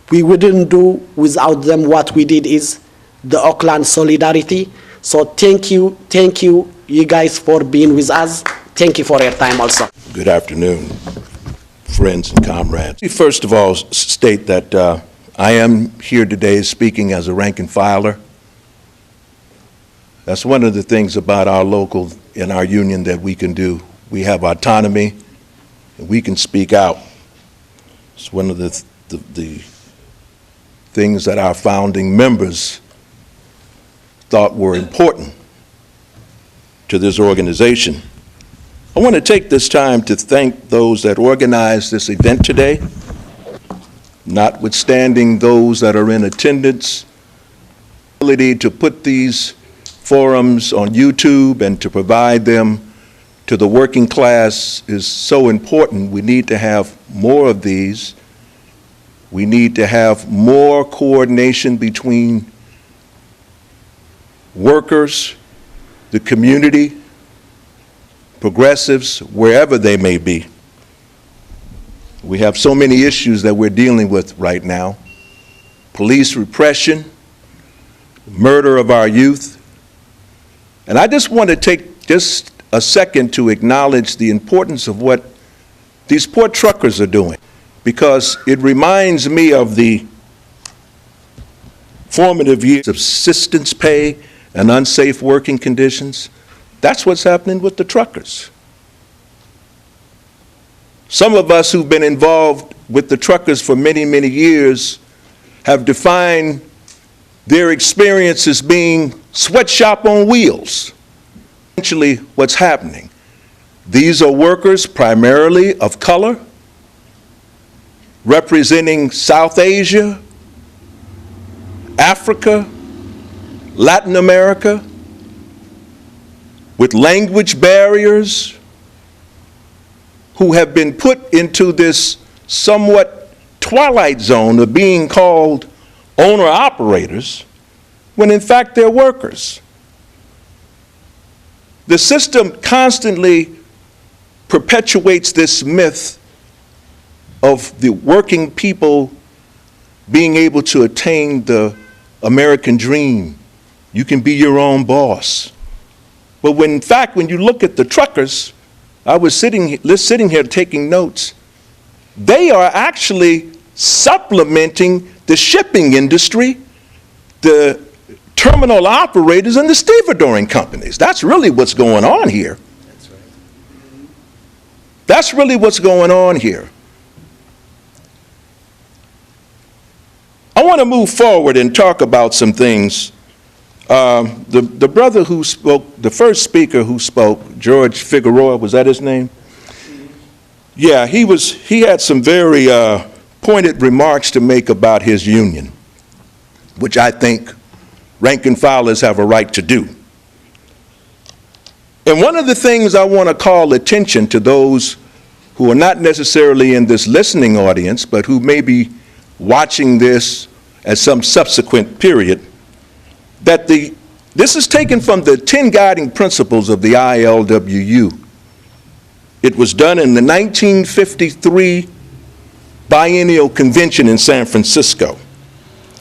We wouldn't do without them what we did is the Oakland solidarity. So thank you, you guys, for being with us. Thank you for your time also. Good afternoon, friends and comrades. Let me first of all state that I am here today speaking as a rank and filer. That's one of the things about our local and our union that we can do. We have autonomy, and we can speak out. It's one of the things that our founding members thought were important to this organization. I want to take this time to thank those that organized this event today, notwithstanding those that are in attendance. The ability to put these forums on YouTube and to provide them to the working class is so important. We need to have more of these. We need to have more coordination between workers, the community, progressives, wherever they may be. We have so many issues that we're dealing with right now. Police repression, murder of our youth. And I just want to take just a second to acknowledge the importance of what these poor truckers are doing, because it reminds me of the formative years of subsistence pay and unsafe working conditions. That's what's happening with the truckers. Some of us who've been involved with the truckers for many, many years have defined their experience as being sweatshop on wheels. Essentially what's happening. These are workers primarily of color, representing South Asia, Africa, Latin America, with language barriers, who have been put into this somewhat twilight zone of being called owner-operators, when in fact they're workers. The system constantly perpetuates this myth of the working people being able to attain the American dream. You can be your own boss. But when, in fact, when you look at the truckers, I was sitting here taking notes, they are actually supplementing the shipping industry, the terminal operators, and the stevedoring companies. That's really what's going on here. That's right. That's really what's going on here. I want to move forward and talk about some things. The brother who spoke, the first speaker who spoke, George Figueroa, was that his name? Yeah, he had some very pointed remarks to make about his union, which I think rank and filers have a right to do. And one of the things I want to call attention to those who are not necessarily in this listening audience, but who may be watching this at some subsequent period, that this is taken from the 10 guiding principles of the ILWU. It was done in the 1953 Biennial Convention in San Francisco.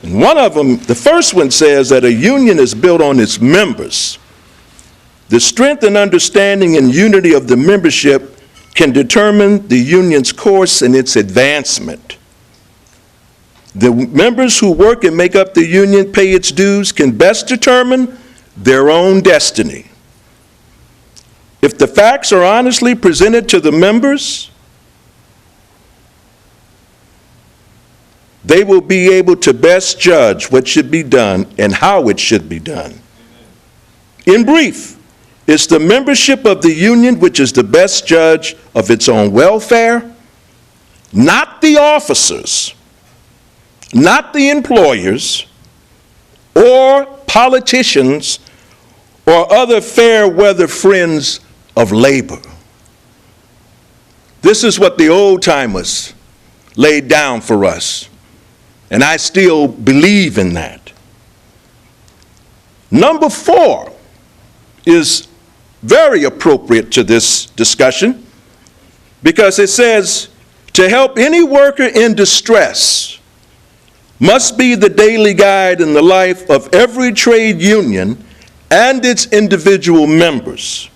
And one of them, the first one, says that a union is built on its members. The strength and understanding and unity of the membership can determine the union's course and its advancement. The members who work and make up the union, pay its dues, can best determine their own destiny. If the facts are honestly presented to the members, they will be able to best judge what should be done and how it should be done. In brief, it's the membership of the union which is the best judge of its own welfare, not the officers, not the employers, or politicians, or other fair weather friends of labor. This is what the old timers laid down for us, and I still believe in that. Number 4 is very appropriate to this discussion, because it says, to help any worker in distress must be the daily guide in the life of every trade union and its individual members.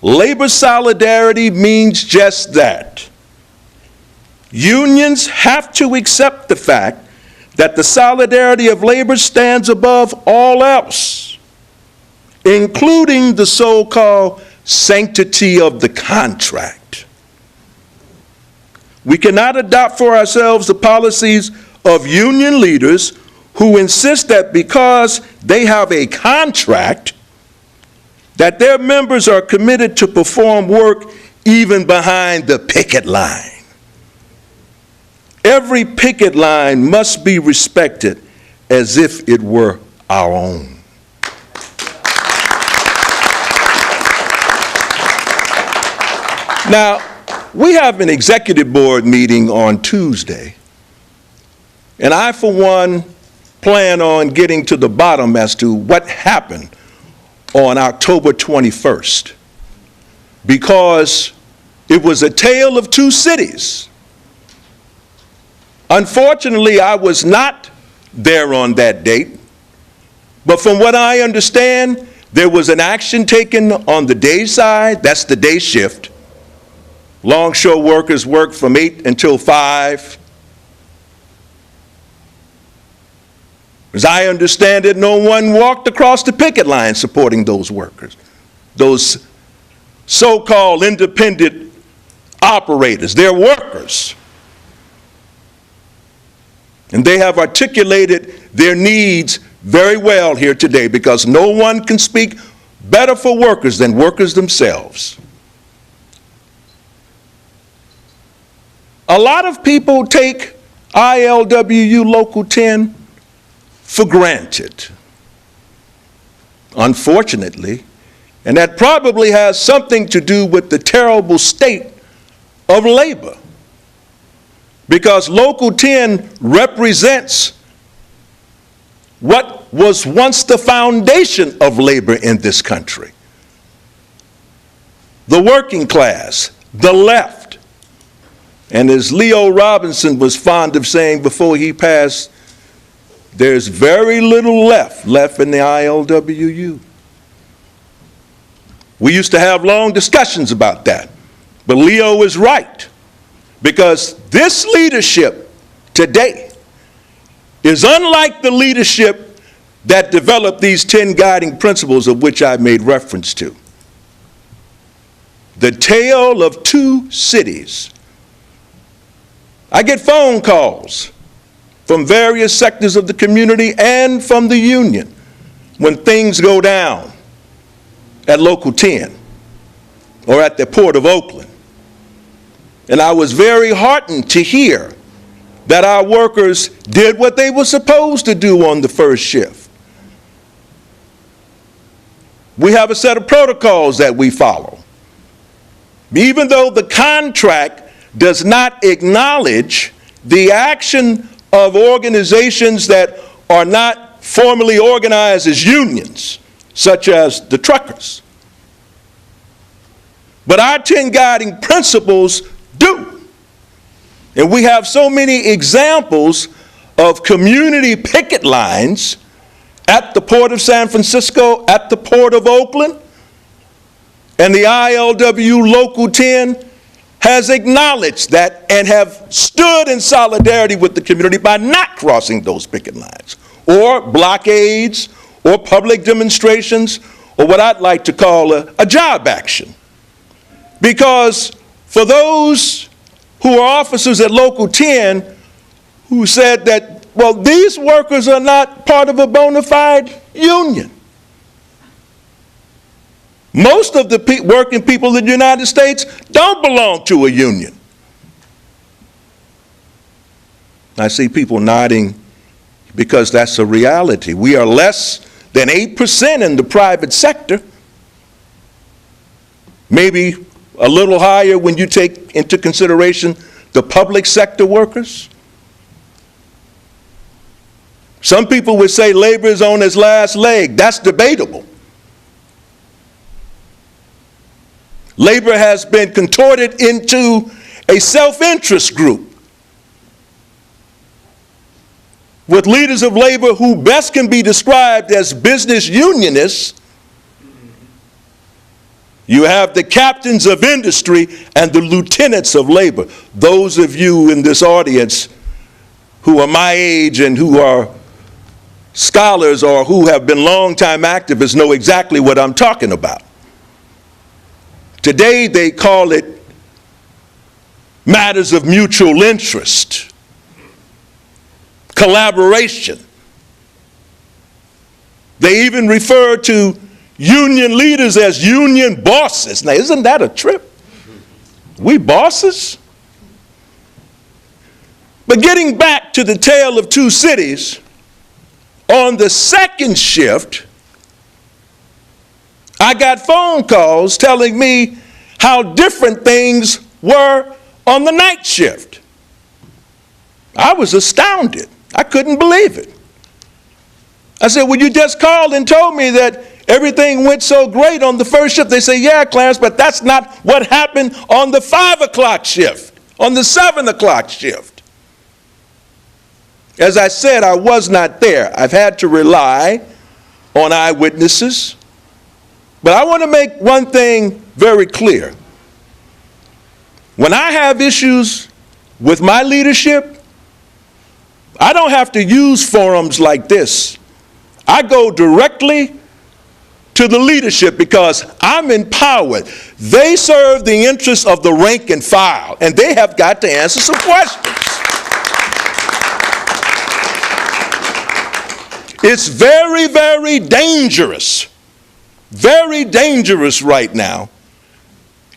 Labor solidarity means just that. Unions have to accept the fact that the solidarity of labor stands above all else, including the so-called sanctity of the contract. We cannot adopt for ourselves the policies of union leaders who insist that because they have a contract, that their members are committed to perform work even behind the picket line. Every picket line must be respected as if it were our own. Now, we have an executive board meeting on Tuesday, and I, for one, plan on getting to the bottom as to what happened on October 21st, because it was a tale of two cities. Unfortunately, I was not there on that date, but from what I understand, there was an action taken on the day side, that's the day shift, Longshore workers worked from 8 until 5. As I understand it, no one walked across the picket line supporting those workers, those so-called independent operators. They're workers. And they have articulated their needs very well here today, because no one can speak better for workers than workers themselves. A lot of people take ILWU Local 10 for granted, unfortunately, and that probably has something to do with the terrible state of labor, because Local 10 represents what was once the foundation of labor in this country. The working class, the left. And as Leo Robinson was fond of saying before he passed, there's very little left in the ILWU. We used to have long discussions about that, but Leo is right, because this leadership today is unlike the leadership that developed these 10 guiding principles of which I made reference to. The tale of two cities. I get phone calls from various sectors of the community and from the union when things go down at Local 10 or at the Port of Oakland. And I was very heartened to hear that our workers did what they were supposed to do on the first shift. We have a set of protocols that we follow. Even though the contract does not acknowledge the action of organizations that are not formally organized as unions, such as the truckers. But our 10 guiding principles do. And we have so many examples of community picket lines at the Port of San Francisco, at the Port of Oakland, and the ILWU Local 10 has acknowledged that and have stood in solidarity with the community by not crossing those picket lines, or blockades, or public demonstrations, or what I'd like to call a job action. Because for those who are officers at Local 10 who said that, well, these workers are not part of a bona fide union. Most of the working people in the United States don't belong to a union. I see people nodding because that's a reality. We are less than 8% in the private sector, maybe a little higher when you take into consideration the public sector workers. Some people would say labor is on its last leg. That's debatable. Labor has been contorted into a self-interest group with leaders of labor who best can be described as business unionists. You have the captains of industry and the lieutenants of labor. Those of you in this audience who are my age and who are scholars or who have been long-time activists know exactly what I'm talking about. Today they call it matters of mutual interest, collaboration. They even refer to union leaders as union bosses. Now, isn't that a trip? We bosses? But getting back to the tale of two cities, on the second shift, I got phone calls telling me how different things were on the night shift. I was astounded. I couldn't believe it. I said, well, you just called and told me that everything went so great on the first shift. They say, yeah, Clarence, but that's not what happened on the 5 o'clock shift, on the 7 o'clock shift. As I said, I was not there. I've had to rely on eyewitnesses. But I want to make one thing very clear. When I have issues with my leadership, I don't have to use forums like this. I go directly to the leadership because I'm empowered. They serve the interests of the rank and file, and they have got to answer some questions. It's very, very dangerous right now,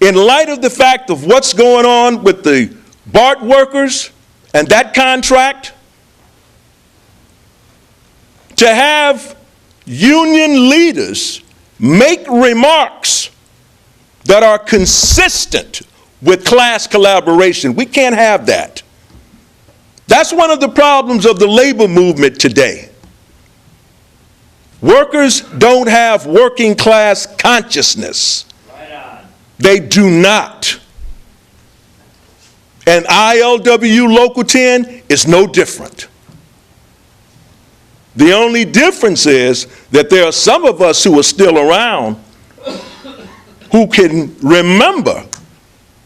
in light of the fact of what's going on with the BART workers and that contract, to have union leaders make remarks that are consistent with class collaboration. We can't have that. That's one of the problems of the labor movement today. Workers don't have working class consciousness. They do not. And ILWU Local 10 is no different. The only difference is that there are some of us who are still around who can remember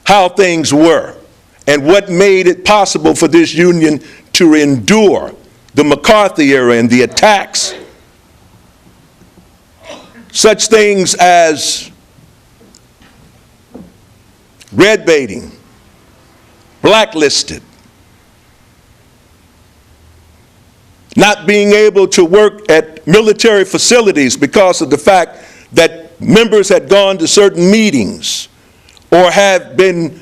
how things were and what made it possible for this union to endure the McCarthy era and the attacks. Such things as red baiting, blacklisted, not being able to work at military facilities because of the fact that members had gone to certain meetings or have been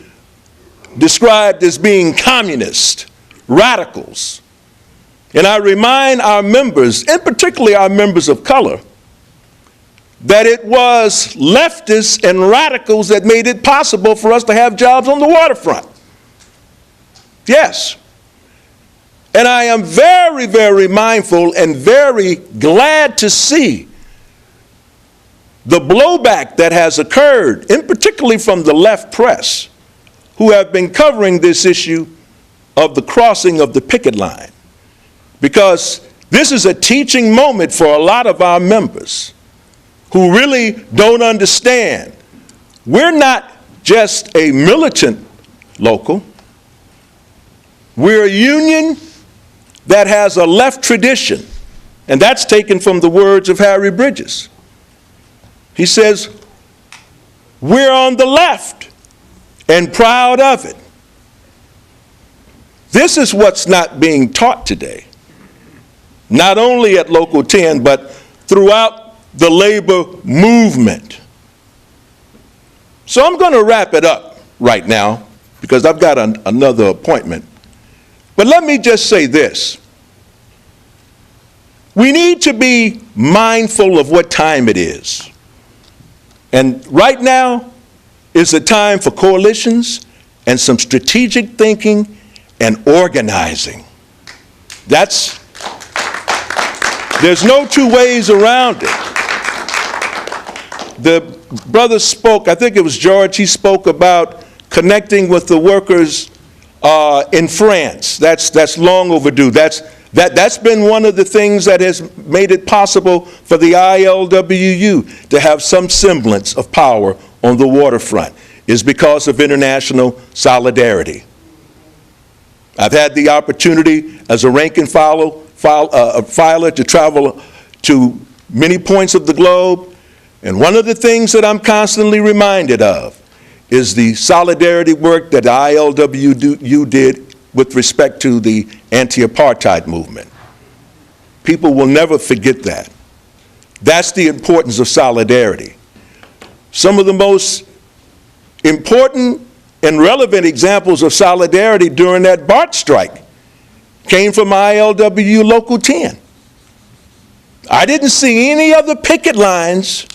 described as being communist, radicals. And I remind our members, and particularly our members of color, that it was leftists and radicals that made it possible for us to have jobs on the waterfront. Yes. And I am very, very mindful and very glad to see the blowback that has occurred, and particularly from the left press, who have been covering this issue of the crossing of the picket line. Because this is a teaching moment for a lot of our members who really don't understand. We're not just a militant local. We're a union that has a left tradition, and that's taken from the words of Harry Bridges. He says, we're on the left and proud of it. This is what's not being taught today, not only at Local 10, but throughout the labor movement. So I'm going to wrap it up right now because I've got another appointment. But let me just say this. We need to be mindful of what time it is. And right now is a time for coalitions and some strategic thinking and organizing. There's no two ways around it. The brother spoke, I think it was George, he spoke about connecting with the workers in France. That's long overdue. That's been one of the things that has made it possible for the ILWU to have some semblance of power on the waterfront, is because of international solidarity. I've had the opportunity as a rank and filer to travel to many points of the globe, and one of the things that I'm constantly reminded of is the solidarity work that the ILWU did with respect to the anti-apartheid movement. People will never forget that. That's the importance of solidarity. Some of the most important and relevant examples of solidarity during that BART strike came from ILWU Local 10. I didn't see any other picket lines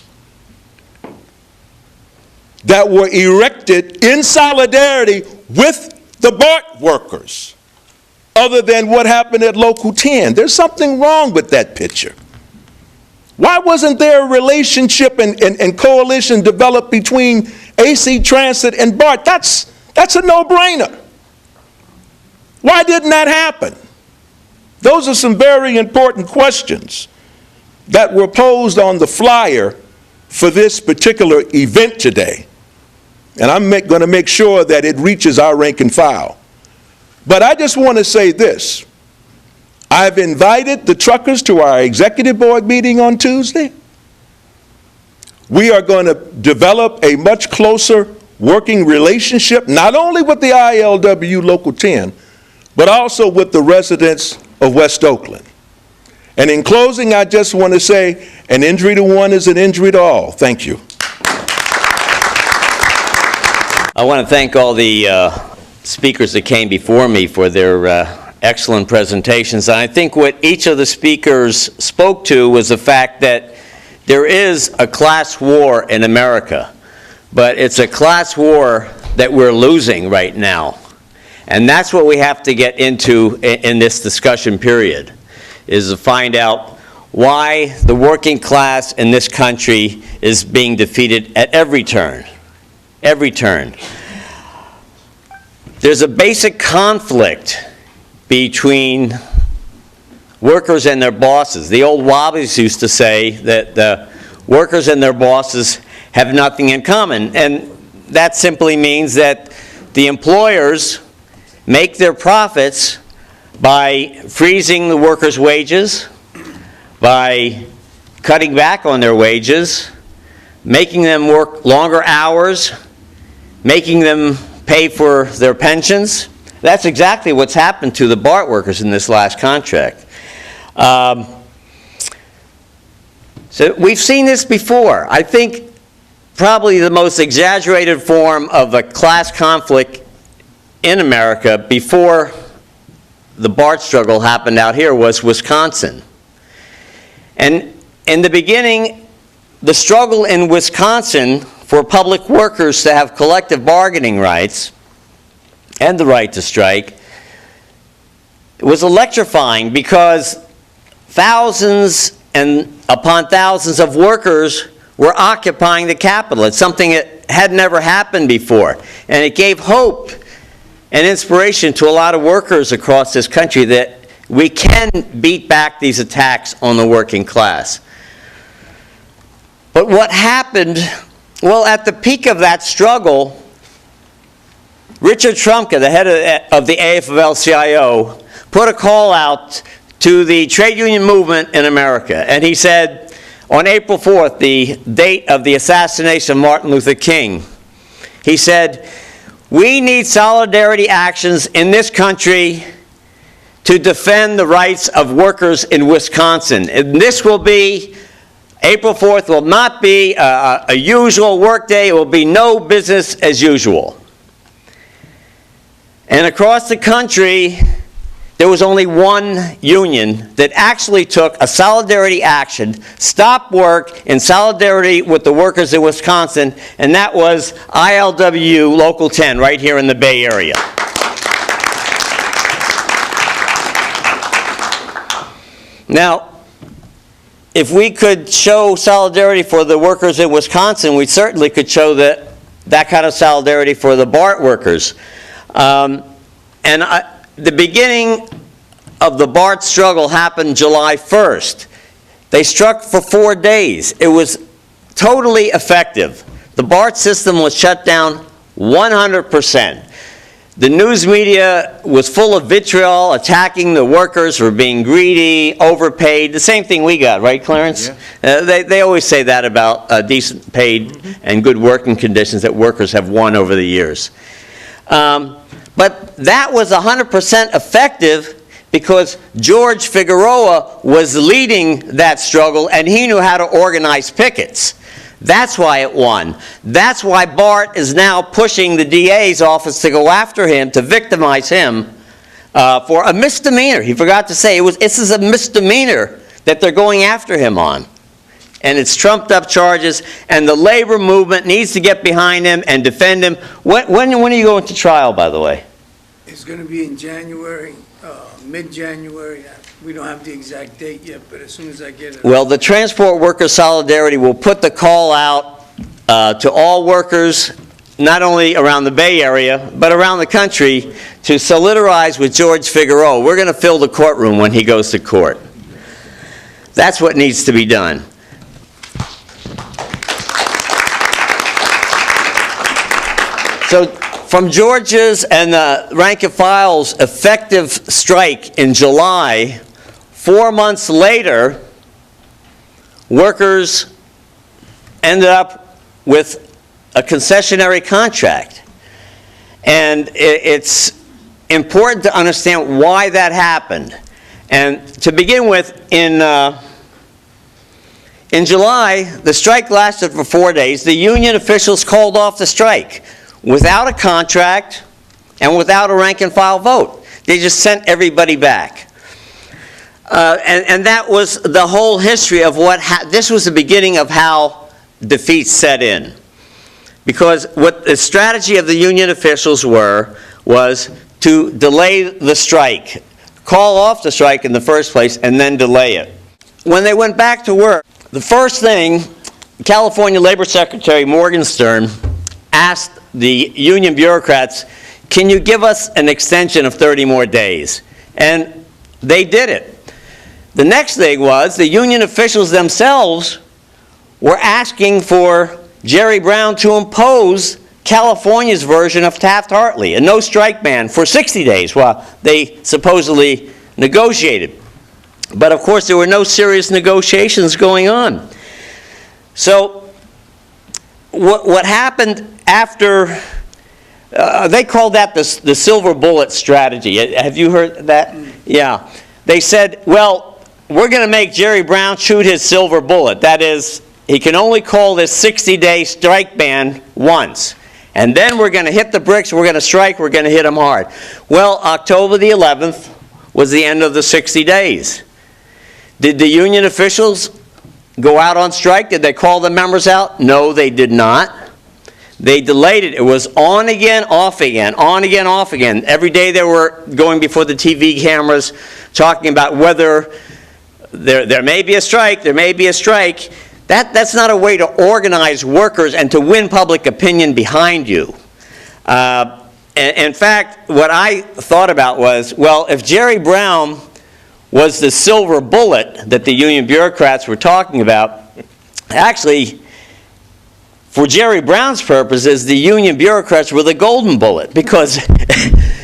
that were erected in solidarity with the BART workers, other than what happened at Local 10. There's something wrong with that picture. Why wasn't there a relationship and coalition developed between AC Transit and BART? That's a no-brainer. Why didn't that happen? Those are some very important questions that were posed on the flyer for this particular event today. And I'm going to make sure that it reaches our rank and file. But I just want to say this. I've invited the truckers to our executive board meeting on Tuesday. We are going to develop a much closer working relationship, not only with the ILWU Local 10, but also with the residents of West Oakland. And in closing, I just want to say, an injury to one is an injury to all. Thank you. I want to thank all the speakers that came before me for their excellent presentations. And I think what each of the speakers spoke to was the fact that there is a class war in America, but it's a class war that we're losing right now. And that's what we have to get into in this discussion period, is to find out why the working class in this country is being defeated at every turn. Every turn. There's a basic conflict between workers and their bosses. The old Wobblies used to say that the workers and their bosses have nothing in common, and that simply means that the employers make their profits by freezing the workers' wages, by cutting back on their wages, making them work longer hours, making them pay for their pensions. That's exactly what's happened to the BART workers in this last contract. So we've seen this before. I think probably the most exaggerated form of a class conflict in America before the BART struggle happened out here was Wisconsin. And in the beginning, the struggle in Wisconsin for public workers to have collective bargaining rights and the right to strike was electrifying, because thousands and upon thousands of workers were occupying the Capitol. It's something that had never happened before. And it gave hope and inspiration to a lot of workers across this country that we can beat back these attacks on the working class. But what happened, well, at the peak of that struggle, Richard Trumka, the head of the AFL-CIO, put a call out to the trade union movement in America. And he said, on April 4th, the date of the assassination of Martin Luther King, he said, "We need solidarity actions in this country to defend the rights of workers in Wisconsin. And this will be, April 4th will not be a usual work day. It will be no business as usual." And across the country, there was only one union that actually took a solidarity action, stopped work in solidarity with the workers in Wisconsin, and that was ILWU Local 10 right here in the Bay Area. Now, if we could show solidarity for the workers in Wisconsin, we certainly could show that kind of solidarity for the BART workers. The beginning of the BART struggle happened July 1st. They struck for 4 days. It was totally effective. The BART system was shut down 100%. The news media was full of vitriol, attacking the workers for being greedy, overpaid, the same thing we got, right, Clarence? Yeah. They always say that about decent paid and good working conditions that workers have won over the years. But that was 100% effective because George Figueroa was leading that struggle, and he knew how to organize pickets. That's why it won. That's why BART is now pushing the DA's office to go after him, to victimize him for a misdemeanor. He forgot to say, this is a misdemeanor that they're going after him on. And it's trumped up charges, and the labor movement needs to get behind him and defend him. When are you going to trial, by the way? It's going to be in January, mid-January. We don't have the exact date yet, but as soon as I get it. Well, the Transport Workers Solidarity will put the call out to all workers, not only around the Bay Area, but around the country, to solidarize with George Figueroa. We're going to fill the courtroom when he goes to court. That's what needs to be done. So from George's and the rank and file's effective strike in July, 4 months later, workers ended up with a concessionary contract. And it's important to understand why that happened. And to begin with, in July, the strike lasted for 4 days. The union officials called off the strike without a contract and without a rank and file vote. They just sent everybody back. And that was the whole history of this was the beginning of how defeat set in. Because what the strategy of the union officials was to delay the strike, call off the strike in the first place, and then delay it. When they went back to work, the first thing, California Labor Secretary Morgenstern asked the union bureaucrats, can you give us an extension of 30 more days? And they did it. The next thing was the union officials themselves were asking for Jerry Brown to impose California's version of Taft-Hartley, a no-strike ban for 60 days while they supposedly negotiated. But of course, there were no serious negotiations going on. So what happened after, they called that the silver bullet strategy. Have you heard that? Yeah. They said, well, we're going to make Jerry Brown shoot his silver bullet. That is, he can only call this 60-day strike ban once. And then we're going to hit the bricks, we're going to strike, we're going to hit them hard. Well, October the 11th was the end of the 60 days. Did the union officials go out on strike? Did they call the members out? No, they did not. They delayed it. It was on again, off again, on again, off again. Every day they were going before the TV cameras talking about whether there may be a strike, there may be a strike. That's not a way to organize workers and to win public opinion behind you. In fact, what I thought about was, well, if Jerry Brown was the silver bullet that the union bureaucrats were talking about, actually, for Jerry Brown's purposes, the union bureaucrats were the golden bullet, because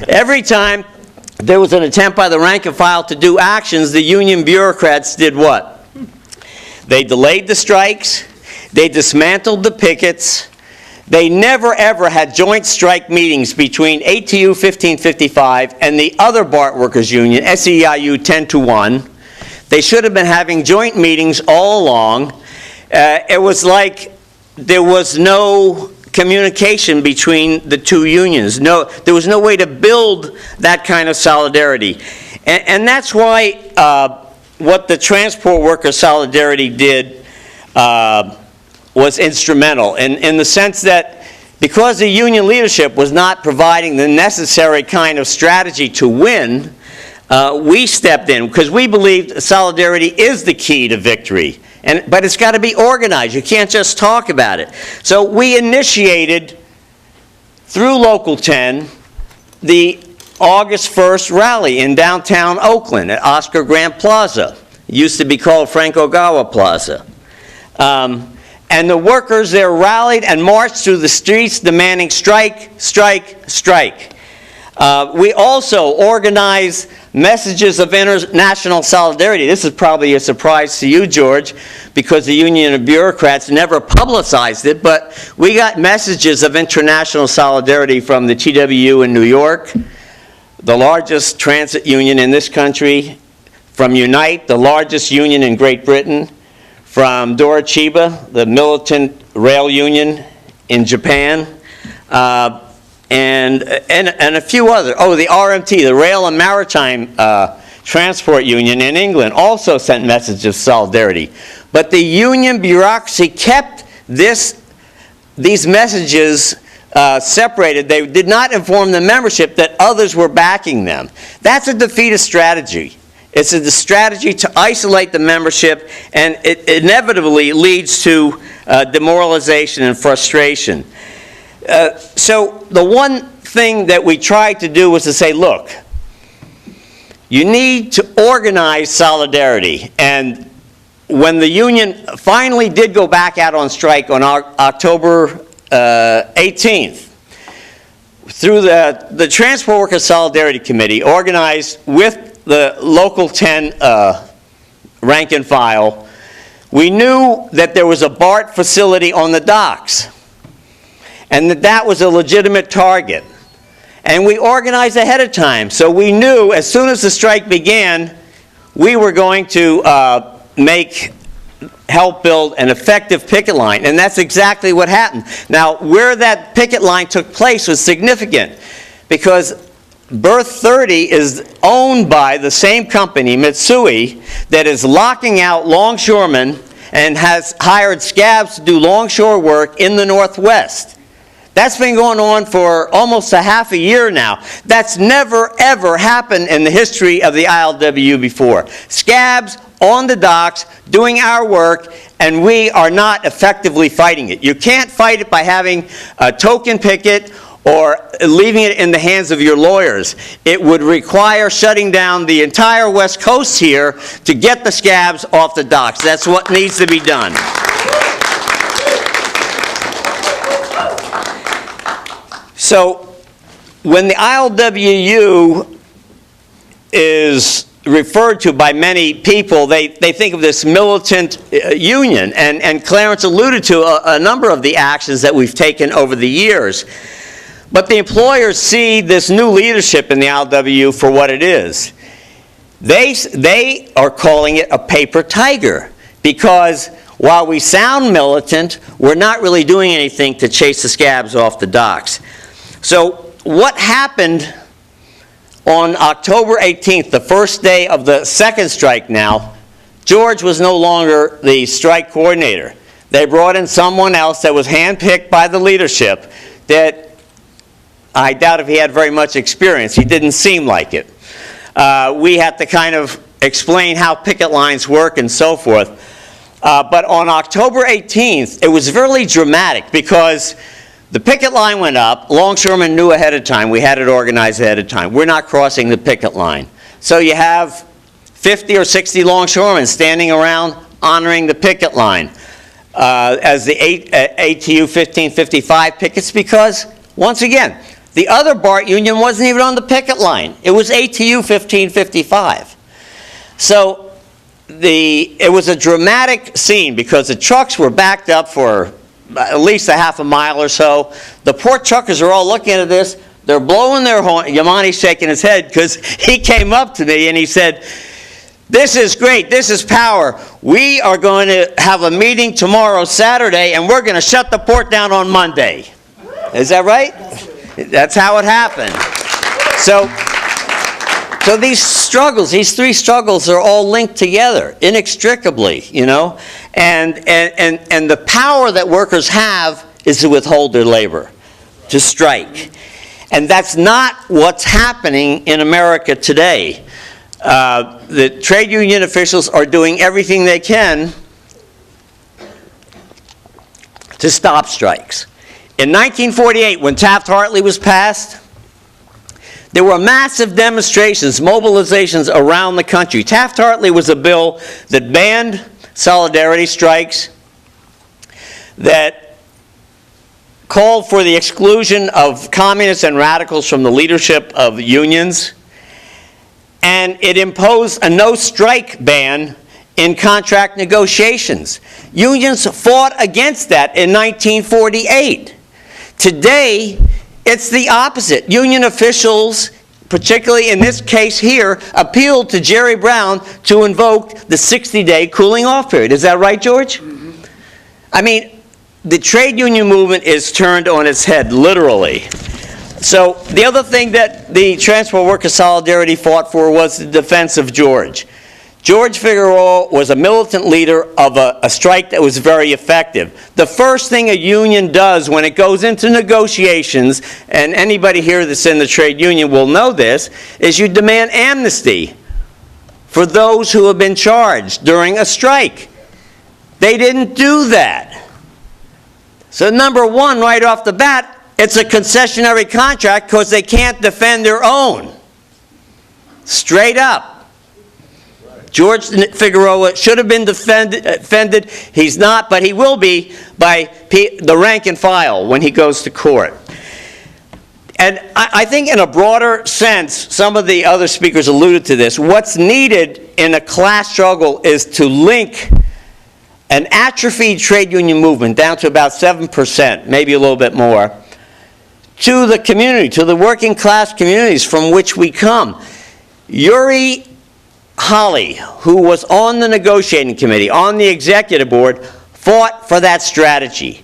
every time there was an attempt by the rank and file to do actions, the union bureaucrats did what? They delayed the strikes, they dismantled the pickets, they never ever had joint strike meetings between ATU 1555 and the other BART workers union, SEIU 10-1. They should have been having joint meetings all along. It was like there was no communication between the two unions. There was no way to build that kind of solidarity. And that's why what the transport worker solidarity did was instrumental in the sense that because the union leadership was not providing the necessary kind of strategy to win, we stepped in because we believed solidarity is the key to victory. But it's got to be organized. You can't just talk about it. So we initiated, through Local 10, the August 1st rally in downtown Oakland at Oscar Grant Plaza. It used to be called Frank Ogawa Plaza. And the workers there rallied and marched through the streets demanding strike, strike, strike. We also organized messages of international solidarity. This is probably a surprise to you, George, because the union of bureaucrats never publicized it, but we got messages of international solidarity from the TWU in New York, the largest transit union in this country, from Unite, the largest union in Great Britain, from Dora-Chiba, the militant rail union in Japan, and a few other. Oh, the RMT, the Rail and Maritime Transport Union in England, also sent messages of solidarity. But the union bureaucracy kept these messages separated. They did not inform the membership that others were backing them. That's a defeatist strategy. It's a strategy to isolate the membership, and it inevitably leads to demoralization and frustration. So the one thing that we tried to do was to say, look, you need to organize solidarity. And when the union finally did go back out on strike on October 18th, through the Transport Workers Solidarity Committee, organized with the local 10 rank and file, we knew that there was a BART facility on the docks, and that was a legitimate target. And we organized ahead of time, so we knew as soon as the strike began, we were going to help build an effective picket line, and that's exactly what happened. Now, where that picket line took place was significant, because Berth 30 is owned by the same company, Mitsui, that is locking out longshoremen and has hired scabs to do longshore work in the Northwest. That's been going on for almost a half a year now. That's never, ever happened in the history of the ILWU before. Scabs on the docks doing our work, and we are not effectively fighting it. You can't fight it by having a token picket or leaving it in the hands of your lawyers. It would require shutting down the entire West Coast here to get the scabs off the docks. That's what needs to be done. So when the ILWU is referred to by many people, they think of this militant union, and Clarence alluded to a number of the actions that we've taken over the years. But the employers see this new leadership in the ILWU for what it is. They are calling it a paper tiger, because while we sound militant, we're not really doing anything to chase the scabs off the docks. So what happened on October 18th, the first day of the second strike now? George was no longer the strike coordinator. They brought in someone else that was handpicked by the leadership that I doubt if he had very much experience. He didn't seem like it. We had to kind of explain how picket lines work and so forth. But on October 18th, it was really dramatic, because the picket line went up. Longshoremen knew ahead of time. We had it organized ahead of time. We're not crossing the picket line. So you have 50 or 60 longshoremen standing around honoring the picket line as the ATU 1555 pickets, because, once again, the other BART union wasn't even on the picket line. It was ATU 1555. So it was a dramatic scene, because the trucks were backed up for at least a half a mile or so. The poor truckers are all looking at this. They're blowing their horn. Yamani's shaking his head, because he came up to me and he said, "This is great. This is power. We are going to have a meeting tomorrow, Saturday, and we're going to shut the port down on Monday." Is that right? That's how it happened. So these struggles, these three struggles, are all linked together inextricably, you know? And the power that workers have is to withhold their labor, to strike. And that's not what's happening in America today. The trade union officials are doing everything they can to stop strikes. In 1948, when Taft-Hartley was passed, there were massive demonstrations, mobilizations around the country. Taft-Hartley was a bill that banned solidarity strikes, that called for the exclusion of communists and radicals from the leadership of unions, and it imposed a no-strike ban in contract negotiations. Unions fought against that in 1948. Today, it's the opposite. Union officials, particularly in this case here, appealed to Jerry Brown to invoke the 60-day cooling off period. Is that right, George? Mm-hmm. I mean, the trade union movement is turned on its head, literally. So the other thing that the Transport Workers Solidarity fought for was the defense of George. George Figueroa was a militant leader of a strike that was very effective. The first thing a union does when it goes into negotiations, and anybody here that's in the trade union will know this, is you demand amnesty for those who have been charged during a strike. They didn't do that. So number one, right off the bat, it's a concessionary contract because they can't defend their own. Straight up. George Figueroa should have been defended. He's not, but he will be by the rank and file when he goes to court. And I think in a broader sense, some of the other speakers alluded to this, what's needed in a class struggle is to link an atrophied trade union movement down to about 7%, maybe a little bit more, to the community, to the working class communities from which we come. Uri Holly, who was on the negotiating committee, on the executive board, fought for that strategy.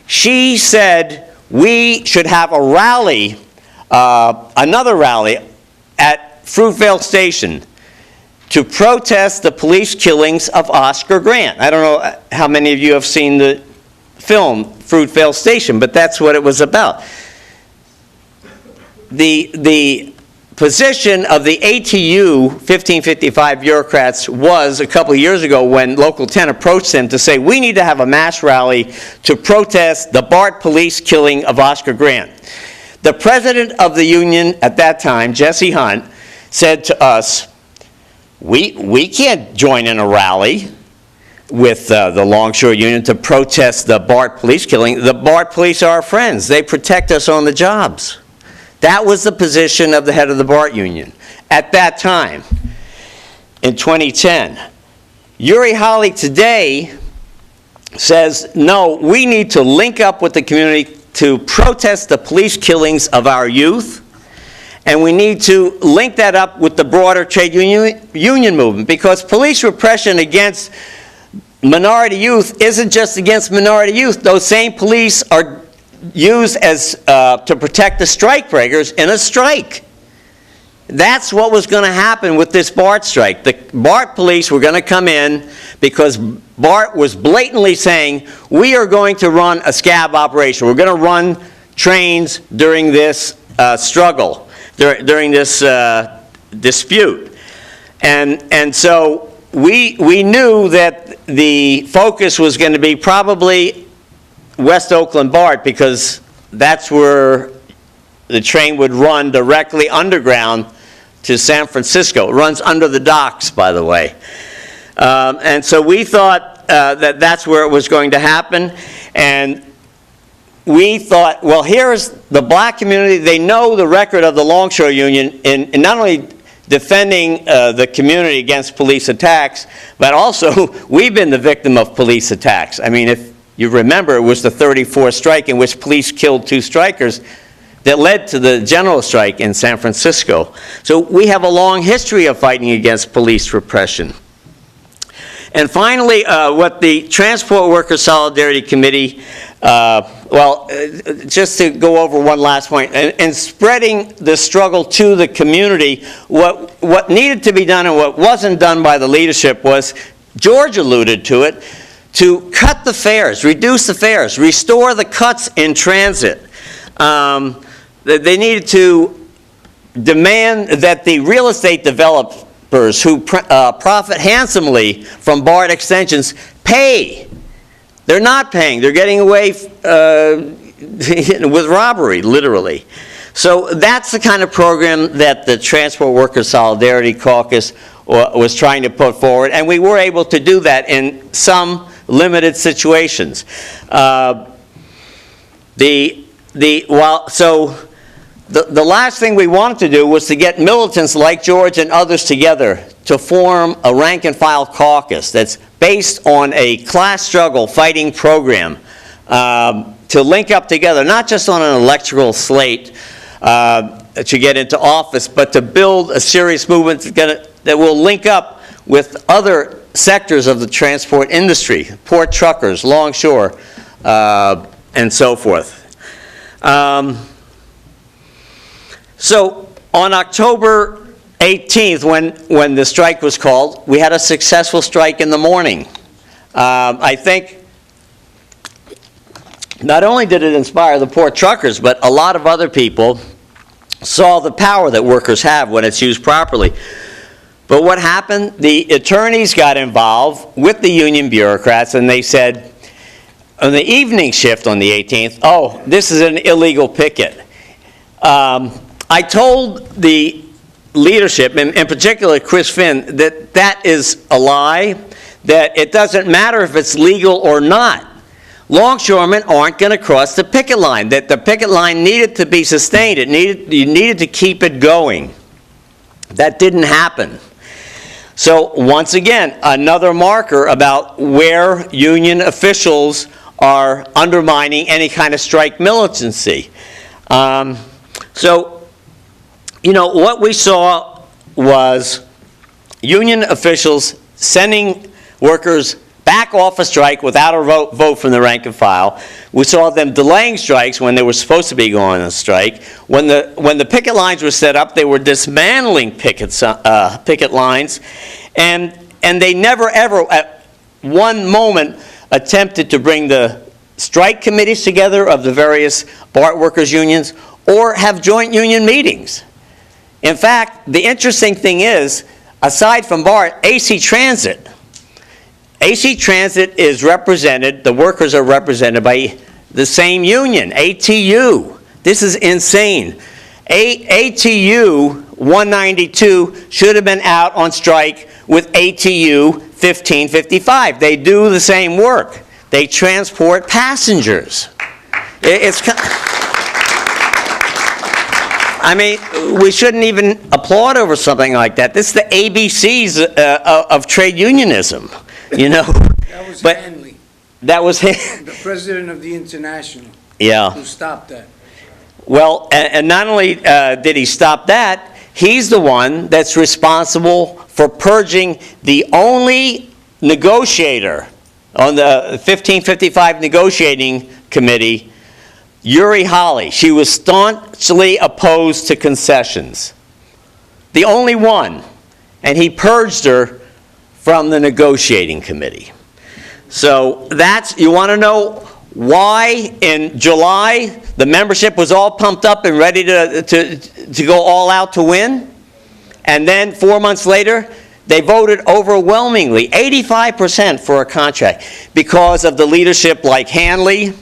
She said we should have a rally, another rally at Fruitvale Station to protest the police killings of Oscar Grant. I don't know how many of you have seen the film Fruitvale Station, but that's what it was about. The position of the ATU 1555 bureaucrats was a couple of years ago when Local 10 approached them to say, we need to have a mass rally to protest the BART police killing of Oscar Grant. The president of the union at that time, Jesse Hunt, said to us, we can't join in a rally with the Longshore Union to protest the BART police killing. The BART police are our friends. They protect us on the jobs. That was the position of the head of the BART union at that time, in 2010. Uri Holly today says, no, we need to link up with the community to protest the police killings of our youth, and we need to link that up with the broader trade union movement, because police repression against minority youth isn't just against minority youth. Those same police are used as to protect the strikebreakers in a strike. That's what was going to happen with this BART strike. The BART police were going to come in because BART was blatantly saying, we are going to run a scab operation. We're going to run trains during this struggle, during this dispute. And so we knew that the focus was going to be probably West Oakland BART, because that's where the train would run directly underground to San Francisco. It runs under the docks, by the way. And so we thought that that's where it was going to happen. And we thought, well, here's the black community. They know the record of the Longshore Union in not only defending the community against police attacks, but also we've been the victim of police attacks. I mean, if you remember, it was the 34th strike in which police killed 2 strikers that led to the general strike in San Francisco. So we have a long history of fighting against police repression. And finally, what the Transport Workers Solidarity Committee, just to go over one last point, in spreading the struggle to the community, what needed to be done and what wasn't done by the leadership was, George alluded to it, to cut the fares, reduce the fares, restore the cuts in transit. They needed to demand that the real estate developers who profit handsomely from BART extensions pay. They're not paying. They're getting away with robbery, literally. So that's the kind of program that the Transport Workers Solidarity Caucus was trying to put forward, and we were able to do that in some limited situations. The last thing we wanted to do was to get militants like George and others together to form a rank and file caucus that's based on a class struggle fighting program to link up together, not just on an electoral slate to get into office, but to build a serious movement that will link up with other sectors of the transport industry, port truckers, longshore, and so forth. So on October 18th, when the strike was called, we had a successful strike in the morning. I think not only did it inspire the port truckers, but a lot of other people saw the power that workers have when it's used properly. But what happened? The attorneys got involved with the union bureaucrats, and they said, on the evening shift on the 18th, oh, this is an illegal picket. I told the leadership, in particular Chris Finn, that is a lie, that it doesn't matter if it's legal or not. longshoremen aren't going to cross the picket line, that the picket line needed to be sustained. You needed to keep it going. That didn't happen. So once again, another marker about where union officials are undermining any kind of strike militancy. So, you know, what we saw was union officials sending workers back off a strike without a vote from the rank and file. We saw them delaying strikes when they were supposed to be going on strike. When the picket lines were set up, they were dismantling picket lines, and they never ever at one moment attempted to bring the strike committees together of the various BART workers unions or have joint union meetings. In fact, the interesting thing is, aside from BART, AC Transit is represented, the workers are represented by the same union, ATU. This is insane. ATU 192 should have been out on strike with ATU 1555. They do the same work. They transport passengers. I mean, we shouldn't even applaud over something like that. This is the ABCs of trade unionism. You know, That was Hanley, that was him. the president of the International, Yeah. who stopped that. Well, and not only did he stop that, he's the one that's responsible for purging the only negotiator on the 1555 negotiating committee, Uri Holly. She was staunchly opposed to concessions. The only one. And he purged her from the negotiating committee. So that's, you want to know why in July the membership was all pumped up and ready to go all out to win? And then 4 months later, they voted overwhelmingly, 85% for a contract, because of the leadership like Hanley,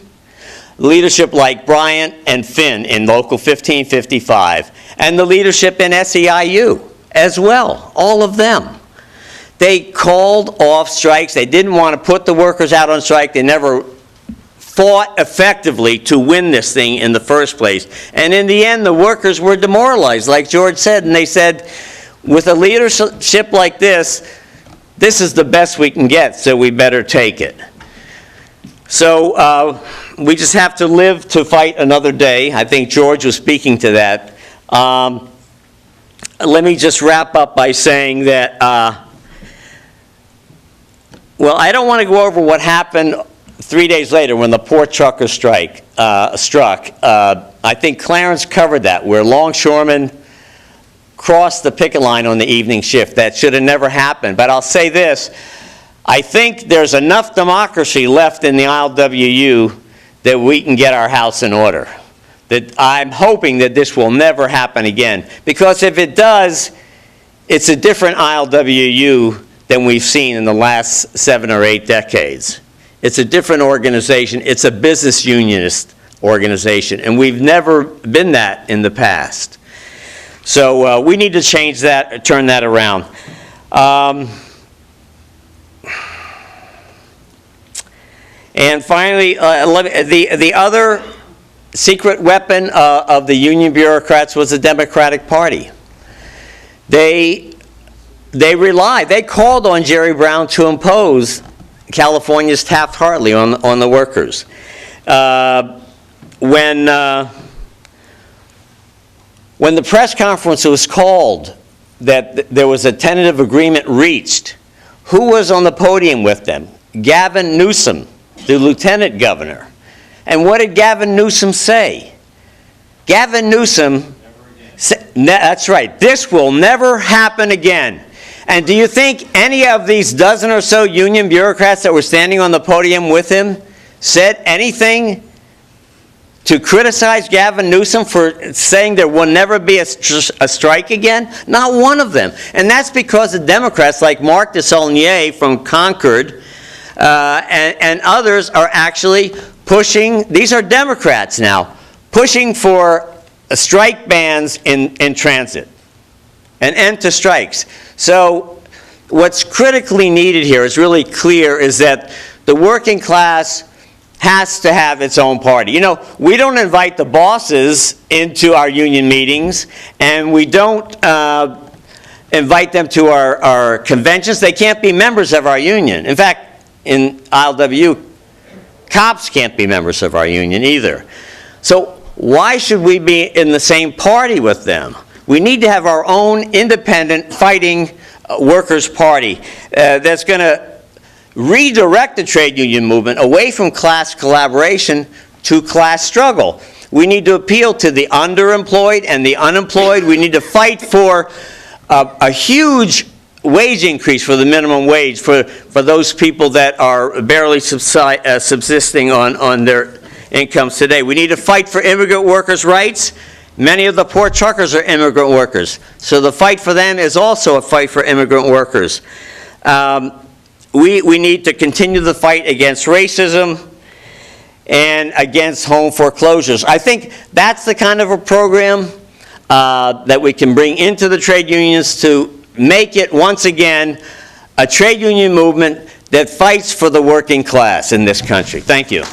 leadership like Bryant and Finn in Local 1555, and the leadership in SEIU as well, all of them. They called off strikes. They didn't want to put the workers out on strike. They never fought effectively to win this thing in the first place. And in the end, the workers were demoralized, like George said, and they said, with a leadership like this is the best we can get, so we better take it. So we just have to live to fight another day. I think George was speaking to that. Let me just wrap up by saying that, well, I don't want to go over what happened 3 days later when the port truckers struck. I think Clarence covered that, where longshoremen crossed the picket line on the evening shift. That should have never happened. But I'll say this, I think there's enough democracy left in the ILWU that we can get our house in order. That I'm hoping that this will never happen again. Because if it does, it's a different ILWU than we've seen in the last 7 or 8 decades. It's a different organization. It's a business unionist organization, and we've never been that in the past. So we need to change that, turn that around. And finally, the other secret weapon of the union bureaucrats was the Democratic Party. They called on Jerry Brown to impose California's Taft-Hartley on the workers. When the press conference was called that there was a tentative agreement reached, who was on the podium with them? Gavin Newsom, the lieutenant governor. And what did Gavin Newsom say? Gavin Newsom said, that's right, this will never happen again. And do you think any of these dozen or so union bureaucrats that were standing on the podium with him said anything to criticize Gavin Newsom for saying there will never be a strike again? Not one of them. And that's because the Democrats like Marc Desaulniers from Concord and others are actually pushing, these are Democrats now, pushing for strike bans in transit, an end to strikes. So what's critically needed here is really clear is that the working class has to have its own party. You know, we don't invite the bosses into our union meetings, and we don't invite them to our conventions. They can't be members of our union. In fact, in ILWU, cops can't be members of our union either. So why should we be in the same party with them? We need to have our own independent fighting workers' party that's going to redirect the trade union movement away from class collaboration to class struggle. We need to appeal to the underemployed and the unemployed. We need to fight for a huge wage increase for the minimum wage for those people that are barely subsisting on their incomes today. We need to fight for immigrant workers' rights. Many of the poor truckers are immigrant workers, so the fight for them is also a fight for immigrant workers. We need to continue the fight against racism and against home foreclosures. I think that's the kind of a program that we can bring into the trade unions to make it, once again, a trade union movement that fights for the working class in this country. Thank you.